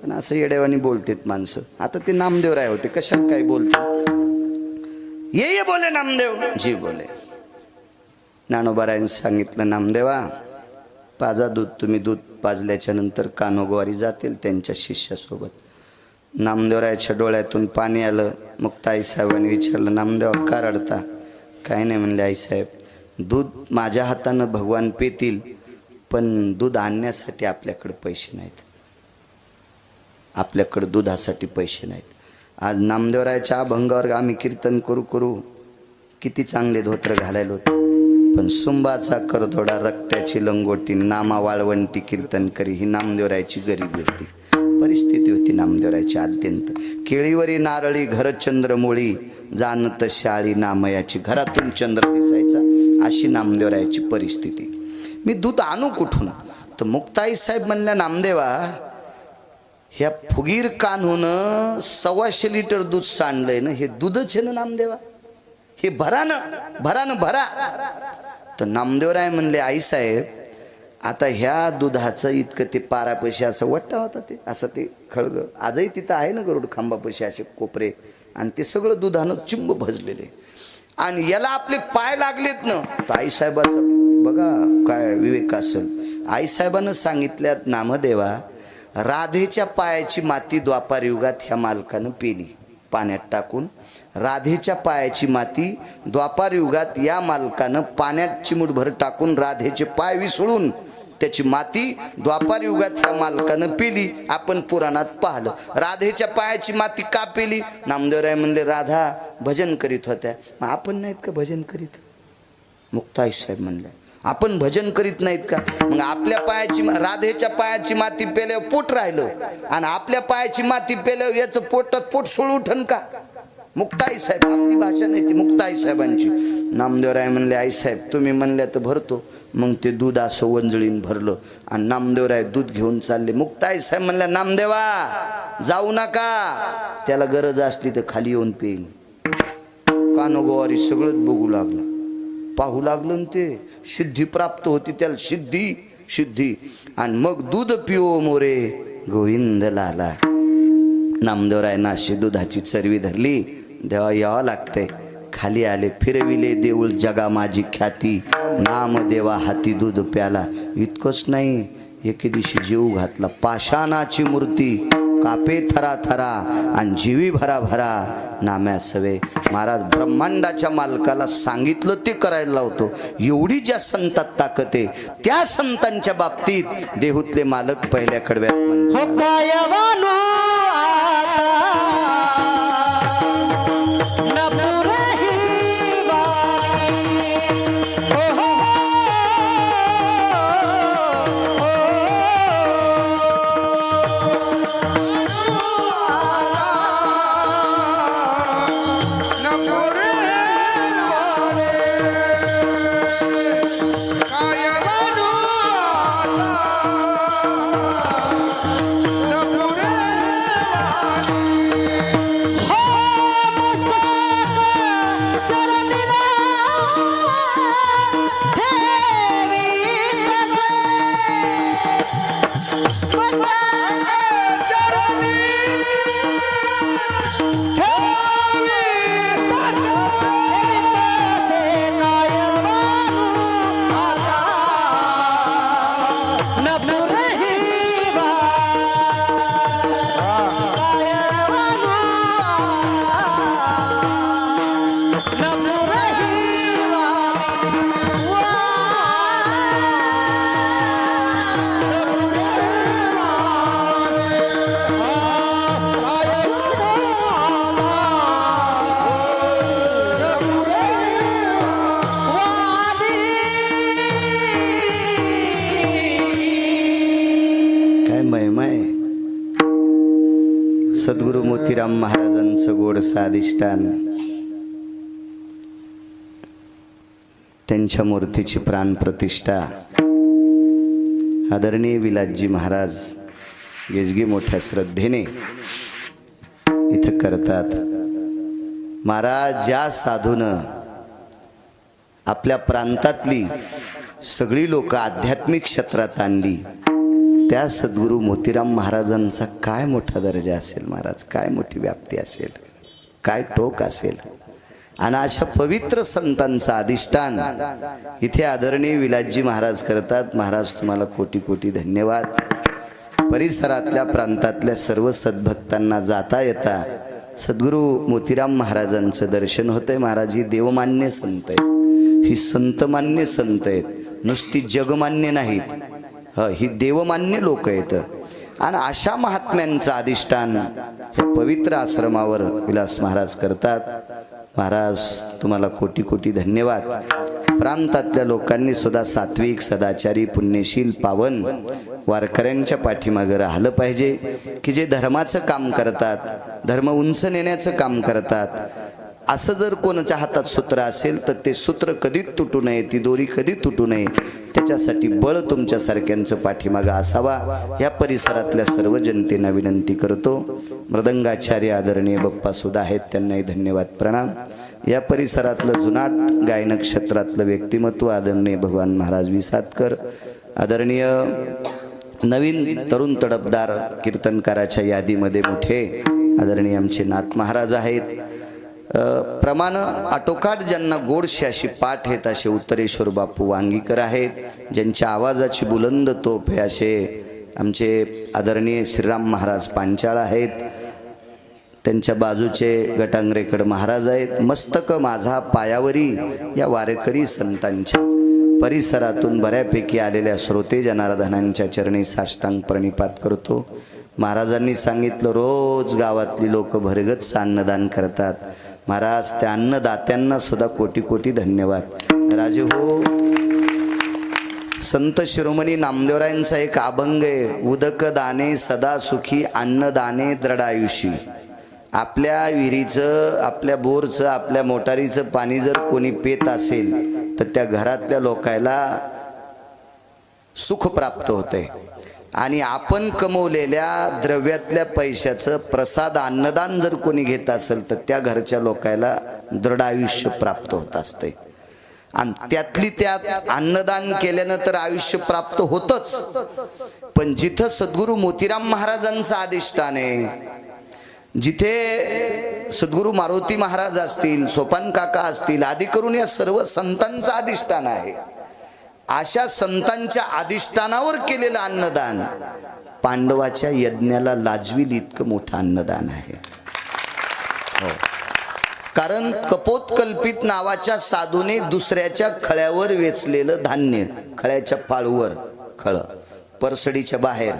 पण असं येड्यावानी बोलतात माणसं. आता ते नामदेवराय होते, कशाला काय बोलतात? ये बोले नामदेव जी बोले. ज्ञानोबारायने सांगितलं, नामदेवा पाजा दूध. तुम्ही दूध पाजल्याच्या नंतर कानोगोवारी जातील त्यांच्या शिष्यासोबत. नामदेवरायाच्या डोळ्यातून पाणी आलं. मग ताईसाहेबांनी विचारलं, नामदेवा का रडता? काही नाही म्हणले, आईसाहेब दूध माझ्या हातानं भगवान पेतील, पण दूध आणण्यासाठी आपल्याकडे पैसे नाहीत, आपल्याकडे दुधासाठी पैसे नाहीत. आज नामदेवरायाच्या अभंगावर आम्ही कीर्तन करू करू किती चांगले धोत्र घालायला होते, पण सुंबाचा करतोडा रक्त्याची लंगोटी नामा वाळवंटी कीर्तन करी, ही नामदेवरायाची गरिबी होती, परिस्थिती होती नामदेवरायाची अत्यंत. केळीवरी नारळी घर चंद्रमोळी, जानत शाळी नामयाची. घरातून चंद्र दिसायचा, अशी नामदेवरायाची परिस्थिती. मी दूध आणू कुठून? तर मुक्ताई साहेब म्हणल्या, नामदेवा ह्या फुगीर कान्हून 125 लिटर दूध सांडलंय ना, हे दूधच आहे ना नामदेवा, हे भरा ना, भरा ना भरा. तर नामदेवराय म्हणले, आईसाहेब आता ह्या दुधाचं इतकं ते पारापैसे असं वाटतं होता, ते असं ते खळग आजही तिथं आहे ना गरुड खांबापैसे असे कोपरे, आणि ते सगळं दुधानं चिंब भजलेले, आणि याला आपले पाय लागलेत ना. तर आईसाहेबाचं बघा काय विवेक असेल. आईसाहेबानं सांगितल्यात, नामदेवा राधेच्या पायाची माती द्वापार युगात ह्या मालकानं पेली पाण्यात टाकून. राधेच्या पायाची माती द्वापार युगात या मालकानं पाण्यात चिमूटभर टाकून राधेचे पाय विसळून त्याची माती द्वापार युगात ह्या मालकानं पेली. आपण पुराणात पाहिलं. राधेच्या पायाची माती का पेली? नामदेवराय म्हणले, राधा भजन करीत होत्या. मग आपण नाहीत का भजन करीत? मुक्ताई साहेब म्हणले, आपण भजन करीत नाहीत का? मग आपल्या पायाची, राधेच्या पायाची माती पेल्यावर पोट राहिलं आणि आपल्या पायाची माती पेल्यावर याचं पोटात पोट सोळू उठन का? मुक्ताई साहेब, आपली भाषा नाही ती, मुक्ताई साहेबांची. नामदेवराय म्हणले, आई साहेब तुम्ही म्हणल्या तर भरतो. मग ते दूध असं वंजळीन भरलं आणि नामदेवराय दूध घेऊन चालले. मुक्ताई साहेब म्हणल्या, नामदेवा जाऊ नका, त्याला गरज असली तर खाली येऊन पेईन. कानोगोवारी सगळंच बघू लागलं, पाहू लागलं, ते सिद्धी प्राप्त होती त्याला, सिद्धी सिद्धी. आणि मग दूध पिओ मोरे गोविंद लाला. नामदेवराय नाशी दुधाची चरवी धरली, देवा यावं लागतंय. खाली आले, फिरविले देऊळ जगा माझी ख्याती, नाम देवा हाती दूध प्याला. इतकंच नाही, एके दिवशी जीव घातला. पाषाणाची मूर्ती कापे थरा थरा आणि जीवी भरा भरा नाम्या सवे. महाराज ब्रह्मांडाच्या मालकाला सांगितलं ते करायला लावतो. एवढी ज्या संतात ताकद आहे त्या संतांच्या बाबतीत देहूतले मालक पहिल्या कडव्यात म्हणतात, सद्गुरु मोतीराम महाराजांचं गोडसं अधिष्ठान, त्यांच्या मूर्तीची प्राण प्रतिष्ठा आदरणीय विलासजी महाराज गेजगी मोठ्या श्रद्धेने इथं करतात. महाराज ज्या साधूनं आपल्या प्रांतातली सगळी लोक आध्यात्मिक क्षेत्रात आणली त्या सद्गुरु मोतीराम महाराजांचा काय मोठा दर्जा असेल महाराज, काय मोठी व्याप्ती असेल, काय टोक असेल. आणि अशा पवित्र संतांचं अधिष्ठान इथे आदरणीय विलासजी महाराज करतात. महाराज तुम्हाला कोटी कोटी धन्यवाद. परिसरातल्या प्रांतातल्या सर्व सद्भक्तांना जाता येता सद्गुरु मोतीराम महाराजांचं दर्शन होतंय. महाराज ही देवमान्य संत आहेत, ही संतमान्य संत आहेत, नुसती जगमान्य नाहीत, ही देवमान्य लोक आहेत. आणि अशा महात्म्यांचं अधिष्ठान या पवित्र आश्रमावर विलास महाराज करतात. महाराज तुम्हाला कोटी कोटी धन्यवाद. प्रांतातल्या लोकांनी सुद्धा सात्विक, सदाचारी, पुण्यशील, पावन वारकऱ्यांच्या पाठीमागे राहिलं पाहिजे की जे धर्माचं काम करतात, धर्म उंच नेण्याचं काम करतात. असं जर कोणाच्या हातात सूत्र असेल तर ते सूत्र कधीच तुटू नये, ती दोरी कधी तुटू नये, त्याच्यासाठी बळ तुमच्यासारख्यांचं पाठीमागं असावा. या परिसरातल्या सर्व जनतेला विनंती करतो. मृदंगाचार्य आदरणीय बाप्पा सुद्धा आहेत, त्यांनाही धन्यवाद प्रणाम. या परिसरातलं जुनाट गायन क्षेत्रातलं व्यक्तिमत्व आदरणीय भगवान महाराज विसातकर, आदरणीय नवीन तरुण तडफदार कीर्तनकाराच्या यादीमध्ये मोठे आदरणीय आमचे नाथ महाराज आहेत. प्रमाण आटोकाट ज्यांना गोडशी अशी पाठ आहेत असे उत्तरेश्वर बापू वांगीकर आहेत, ज्यांच्या आवाजाची बुलंद तोफ आहे असे आमचे आदरणीय श्रीराम महाराज पांचाळ आहेत. त्यांच्या बाजूचे गटांगरेकड महाराज आहेत. मस्तक माझा पायावरी या वारकरी संतांच्या परिसरातून बऱ्यापैकी आलेल्या श्रोते जनार्दनांच्या चरणी साष्टांग प्रणिपात करतो. महाराजांनी सांगितलं रोज गावातली लोक भरगच्च अन्नदान करतात. महाराज त्या अन्नदात्यांना सुद्धा कोटी कोटी धन्यवाद. राजे हो, संत शिरोमणी नामदेवरायांचा एक अभंग आहे, उदक दाने सदा सुखी अन्नदाने दृढायुषी. आपल्या विहिरीचं, आपल्या बोरचं, आपल्या मोटारीचं पाणी जर कोणी पेत असेल तर त्या घरातल्या लोकांना सुख प्राप्त होते. आणि आपण कमवलेल्या द्रव्यातल्या पैशाचं प्रसाद अन्नदान जर कोणी घेत असेल तर त्या घरच्या लोकांना दृढ आयुष्य प्राप्त होत असते. आणि त्यातली त्यात अन्नदान केल्यानं तर आयुष्य प्राप्त होतच, पण जिथं सद्गुरु मोतीराम महाराजांचं अधिष्ठान आहे, जिथे सद्गुरु मारुती महाराज असतील, सोपान काका असतील, आदी करून या सर्व संतांचं अधिष्ठान आहे, अशा संतांच्या अधिष्ठानावर केलेलं अन्नदान पांडवाच्या यज्ञाला लाजविल इतकं मोठं अन्नदान आहे. हो, कारण कपोतकल्पित नावाच्या साधूने दुसऱ्याच्या खळ्यावर वेचलेलं धान्य, खळ्याच्या पाळूवर, खळ परसडीच्या बाहेर,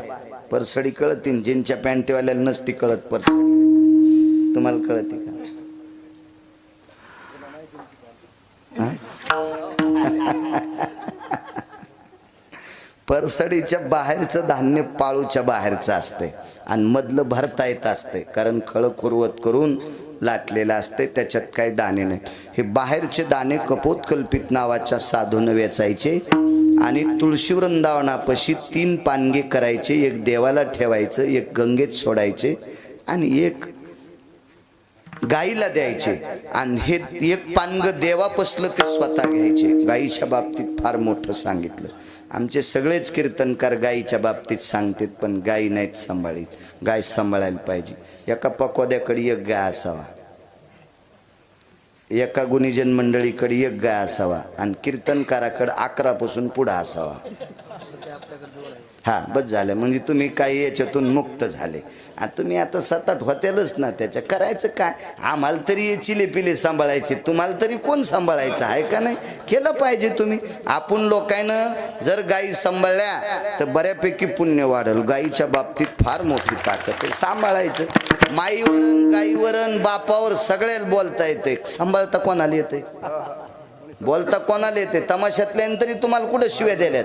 परसडी कळतीन ज्यांच्या पॅन्टीवाल्याला नसती कळत परसडी, तुम्हाला कळते का? परसडीच्या बाहेरचं धान्य पाळूच्या बाहेरचं असते आणि मधलं भरता येत असते, कारण खळ खुरवत करून लाटलेलं असते, त्याच्यात काही दाणे नाही. हे बाहेरचे दाणे कपोतकल्पित नावाच्या साधूने वेचायचे आणि तुळशी वृंदावनापाशी 3 पानगे करायचे, एक देवाला ठेवायचं, एक गंगेत सोडायचे आणि एक गाईला द्यायचे. आणि हे एक पानग देवापसलं ते स्वतः घ्यायचे. गाईच्या बाबतीत फार मोठं सांगितलं. आमचे सगळेच कीर्तनकार गाईच्या बाबतीत सांगतात, पण गाई नाहीत सांभाळीत. गाय सांभाळायला पाहिजे. एका पकोद्याकडे एक गाय असावा, एका गुणीजन मंडळीकडे एक गाय असावा आणि कीर्तनकाराकडे 11 पासून पुढे असावा. हा बस झालं, म्हणजे तुम्ही काही याच्यातून मुक्त झाले. तुम्ही आता 7-8 होत्यालच ना, त्याच्या करायचं काय? आम्हाला तरी हे चिले पिले सांभाळायचे, तुम्हाला तरी कोण सांभाळायचं आहे का नाही? केलं पाहिजे तुम्ही. आपण लोकांनं जर गायी सांभाळल्या तर बऱ्यापैकी पुण्य वाढेल. गायीच्या बाबतीत फार मोठी ताकद आहे. सांभाळायचं. माईवरण, गाईवरण, बापावर सगळ्याला बोलता येते. सांभाळता कोणाला येते? बोलता कोणाला येते? तमाशातल्यान तरी तुम्हाला कुठं शिव्या दिल्यात?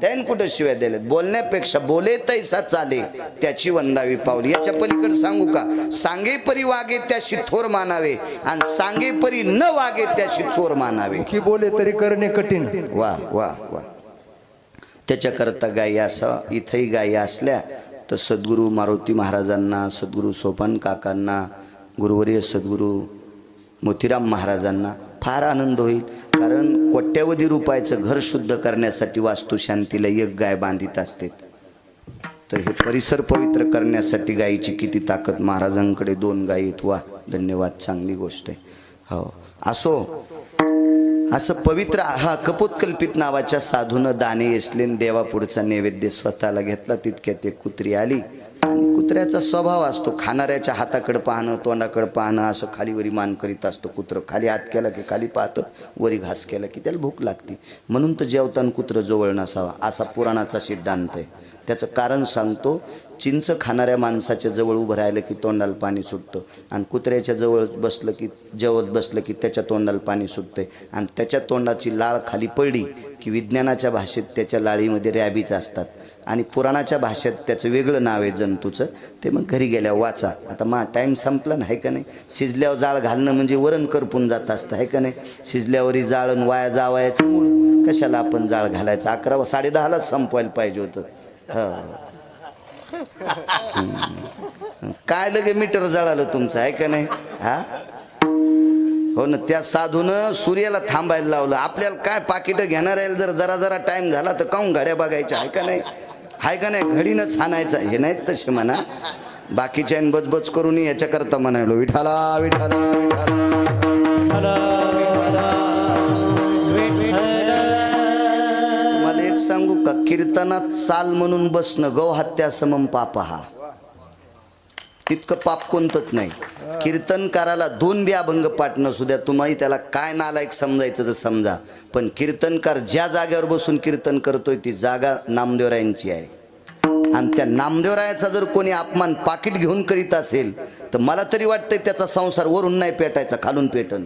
त्याने कुठं शिव्या दिल्यात? बोलण्यापेक्षा बोले तैसा चाले त्याची वंदावी पावली. याच्या पलीकडे सांगू का? सांगे परी वागे त्याशी थोर मानावे आणि सांगे परी न वागे त्याशी चोर मानावे. की बोले तरी करणे कठीण. वा वा वा. त्याच्याकरता गायी असा. इथेही गायी असल्या तर सद्गुरू मारुती महाराजांना, सद्गुरू सोपान काकांना, गुरुवर्य सद्गुरू मोतीराम महाराजांना फार आनंद होईल. कारण कोट्यवधी रुपयाचं घर शुद्ध करण्यासाठी वास्तुशांतीला एक गाय बांधित असते, तर हे परिसर पवित्र करण्यासाठी गायीची किती ताकद. महाराजांकडे 2 गायी आहेत. वा, धन्यवाद, चांगली गोष्ट आहे. हो, असो. असं पवित्र हा कपोतकल्पित नावाच्या साधूनं दाणे येसलेन देवापुढचा नैवेद्य स्वतःला घेतला. तितक्यात एक कुत्री आली आणि कुत्र्याचा स्वभाव असतो खाणाऱ्याच्या हाताकडे पाहणं, तोंडाकडे पाहणं, असं खालीवरी मान करीत असतो. कुत्रं खाली हात केला की खाली पाहतं, वरी घास केला की त्याला भूक लागते. म्हणून तर जेवताना कुत्रं जवळ नसावा असा पुराणाचा सिद्धांत आहे. त्याचं कारण सांगतो. चिंच खाणाऱ्या माणसाच्या जवळ उभं राहिलं की तोंडाला पाणी सुटतं आणि कुत्र्याच्या जवळ बसलं की, जेवत बसलं की त्याच्या तोंडाला पाणी सुटते आणि त्याच्या तोंडाची लाळ खाली पडली की विज्ञानाच्या भाषेत त्याच्या लाळीमध्ये रॅबीज असतात आणि पुराणाच्या भाषेत त्याचं वेगळं नाव आहे जंतूचं. ते मग घरी गेल्यावर वाचा. आता टाईम संपला नाही का नाही? शिजल्यावर जाळ घालणं म्हणजे वरण करपून जात असतं आहे का नाही? शिजल्यावरही जाळण वाया जावायचं मूळ कशाला आपण जाळ घालायचं? 11 10:30लाच संपवायला पाहिजे होतं. काय लगे मीटर जळालं तुमचं आहे का नाही? हा, हो ना. त्या साधूनं सूर्याला थांबायला लावलं. आपल्याला काय पाकिटं घेणार आहे? जर जरा टाइम झाला तर काऊन घड्या बघायच्या आहे का नाही? आहे का नाही? घडीनच हाणायचं. हे नाहीत तसे म्हणा. बाकीच्या बजबज करून याच्याकरता म्हणायलो विठाला विठाला विठाला. तुम्हाला एक सांगू का? कीर्तनात चाल म्हणून बसणं गौहत्या समम पापहा, तितकं पाप कोणतंच नाही. कीर्तनकाराला 2 बी अभंग पाठ नसू द्या, तुम्ही त्याला काय नालायक समजायचं तर समजा, पण कीर्तनकार ज्या जागेवर बसून कीर्तन करतोय ती जागा नामदेवरायांची आहे. आणि त्या नामदेवरायाचा जर कोणी अपमान पाकिट घेऊन करीत असेल तर मला तरी वाटतंय त्याचा संसार वरून नाही पेटायचा, खालून पेटन.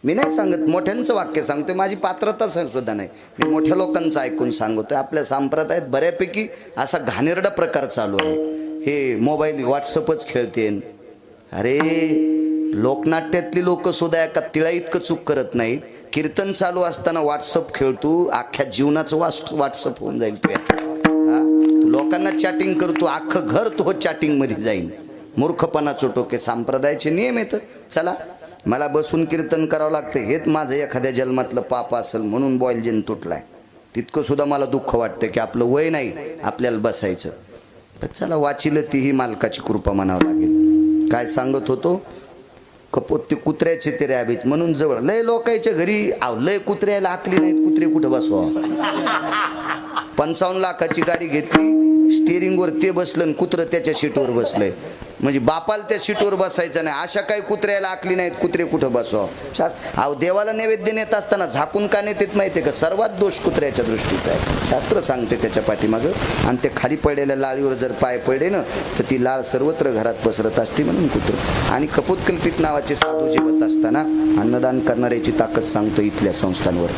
मी नाही सांगत, मोठ्यांचं वाक्य सांगतोय. माझी पात्रता सुद्धा नाही. मी मोठ्या लोकांचं ऐकून सांगतोय. आपल्या संप्रदायात बऱ्यापैकी असा घाणेरडा प्रकार चालू आहे. हे मोबाईल व्हॉट्सअपच खेळते. अरे लोकनाट्यातली लोक सुद्धा एका तिळा इतकं चूक करत नाहीत. कीर्तन चालू असताना व्हॉट्सअप खेळतो, अख्ख्या जीवनाचं व्हॉट्सअप होऊन जाईल. तू लोकांना चॅटिंग करतो, अख्खं घर तो चॅटिंगमध्ये जाईल. मूर्खपणाचं टोके. संप्रदायाचे नियम येतं. चला मला बसून कीर्तन करावं लागतं, हेच माझं एखाद्या जन्मातलं पाप असेल म्हणून बॉयलजेन तुटलाय. तितकं सुद्धा मला दुःख वाटतं की आपलं वय नाही आपल्याला बसायचं. पण चला वाचिलं तीही मालकाची कृपा म्हणावं लागेल. काय सांगत होतो? कपोत ते कुत्र्याचे ते रॅबीज म्हणून जवळ लय लोकांच्या घरी लय कुत्र्याला आखली नाहीत, कुत्रे कुठं बसवा. 55 लाखाची गाडी घेतली, स्टिअरिंगवर ते बसलं आणि कुत्रं त्याच्या सीटवर बसलंय. म्हणजे बापाला त्या सीटवर बसायचं नाही. अशा काही कुत्र्याला आखली नाहीत, कुत्रे कुठं बसवा. देवाला नैवेद्य नेत असताना झाकून का नेतेत माहिती आहे का? सर्वात दोष कुत्र्याच्या दृष्टीचा आहे. शास्त्र सांगते त्याच्या पाठीमागं. आणि ते खाली पडलेल्या लाळीवर जर पाय पडले ना तर ती लाळ सर्वत्र घरात पसरत असते म्हणून कुत्रं. आणि कपोतकल्पित नावाचे साधू जेवत असताना अन्नदान करणाऱ्याची ताकद सांगतो इथल्या संस्थांवर.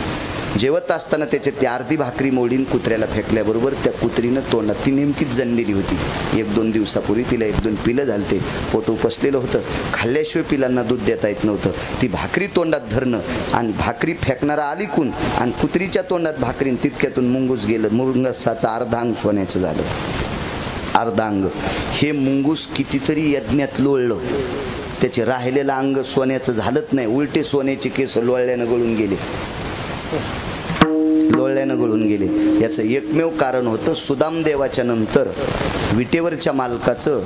जेवत असताना त्याचे ती अर्धी भाकरी मोडीन कुत्र्याला फेकल्याबरोबर त्या कुत्रीनं तोंडात, ती नेमकीच जणलेली होती 1-2 दिवसापूर्वी, तिला 1-2 पिलं झालते, पोट उपसलेलं होतं, खाल्ल्याशिवाय पिलांना दूध देता येत नव्हतं. ती भाकरी तोंडात धरणं आणि भाकरी फेकणारा अलीकून आणि कुत्रीच्या तोंडात भाकरीन तितक्यातून मुंगूस गेलं. मुंगसाचं अर्धांग सोन्याचं झालं. अर्धांग हे मुंगूस कितीतरी यज्ञात लोळलं, त्याचे राहिलेलं अंग सोन्याचं झालंच नाही, उलटे सोन्याचे केस लोळल्यानं गळून गेले. याचं एकमेव कारण होतं सुदामदेवाच्या नंतर विटेवरच्या मालकाचं,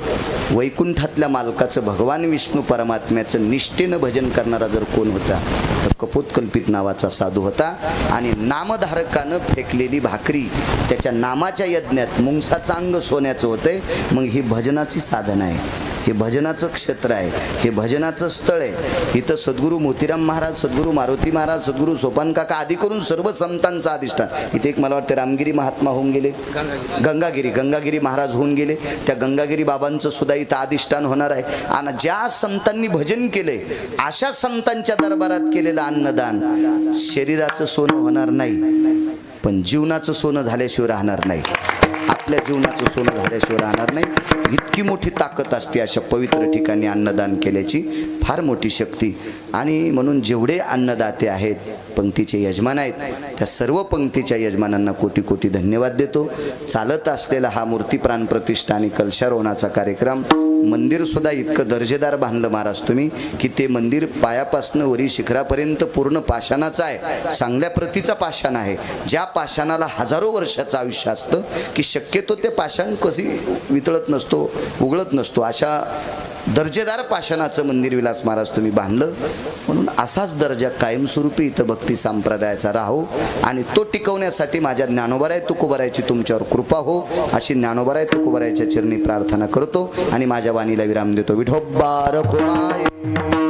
वैकुंठातल्या मालकाचं, भगवान विष्णू परमात्म्याचं निष्ठेनं भजन करणारा जर कोण होता तर कपोतकल्पित नावाचा साधू होता. आणि नामधारकानं फेकलेली भाकरी त्याच्या नामाच्या यज्ञात मुंगसाचं अंग सोन्याचं होतंय. मग ही भजनाची साधना आहे, हे भजनाचं क्षेत्र आहे, हे भजनाचं स्थळ आहे. इथं सद्गुरू मोतीराम महाराज, सद्गुरू मारुती महाराज, सद्गुरू सोपान काका आदी करून सर्व संतांचं अधिष्ठान. इथे एक मला वाटतं रामगिरी महात्मा होऊन गेले, गंगागिरी महाराज होऊन गेले. त्या गंगागिरी बाबांचं सुद्धा इथं अधिष्ठान होणार आहे. आणि ज्या संतांनी भजन केले अशा संतांच्या दरबारात केलेलं अन्नदान शरीराचं सोनं होणार नाही, पण जीवनाचं सोनं झाल्याशिवाय राहणार नाही. आपल्या जीवनाचं सोनं झाल्याशिवाय राहणार नाही. इतकी मोठी ताकद असते अशा पवित्र ठिकाणी अन्नदान केल्याची, फार मोठी शक्ती. आणि म्हणून जेवढे अन्नदाते आहेत, पंक्तीचे यजमान आहेत, त्या सर्व पंक्तीच्या यजमानांना कोटी कोटी धन्यवाद देतो. चालत असलेला हा मूर्ती प्राण प्रतिष्ठा आणि कलशारोहणाचा कार्यक्रम, मंदिर सुद्धा इतकं दर्जेदार बांधलं महाराज तुम्ही की ते मंदिर पायापासनं वरी शिखरापर्यंत पूर्ण पाषाणाचं आहे. चांगल्या प्रतीचा पाषाण आहे, ज्या पाषाणाला हजारो वर्षाचं आयुष्य असतं की शक्यतो ते पाषाण कशी वितळत नसतो, उघळत नसतो. अशा दर्जेदार पाषाणाचं मंदिर विलास महाराज तुम्ही बांधलं. म्हणून असाच दर्जा कायमस्वरूपी इथं भक्ती संप्रदायाचा राहो आणि तो टिकवण्यासाठी माझ्या ज्ञानोबाराय तुकोबारायची तुमच्यावर कृपा हो, अशी ज्ञानोबाराय तुकोबारायच्या चरणी प्रार्थना करतो आणि माझ्या वाणीला विराम देतो. विठोबा रखुमाई.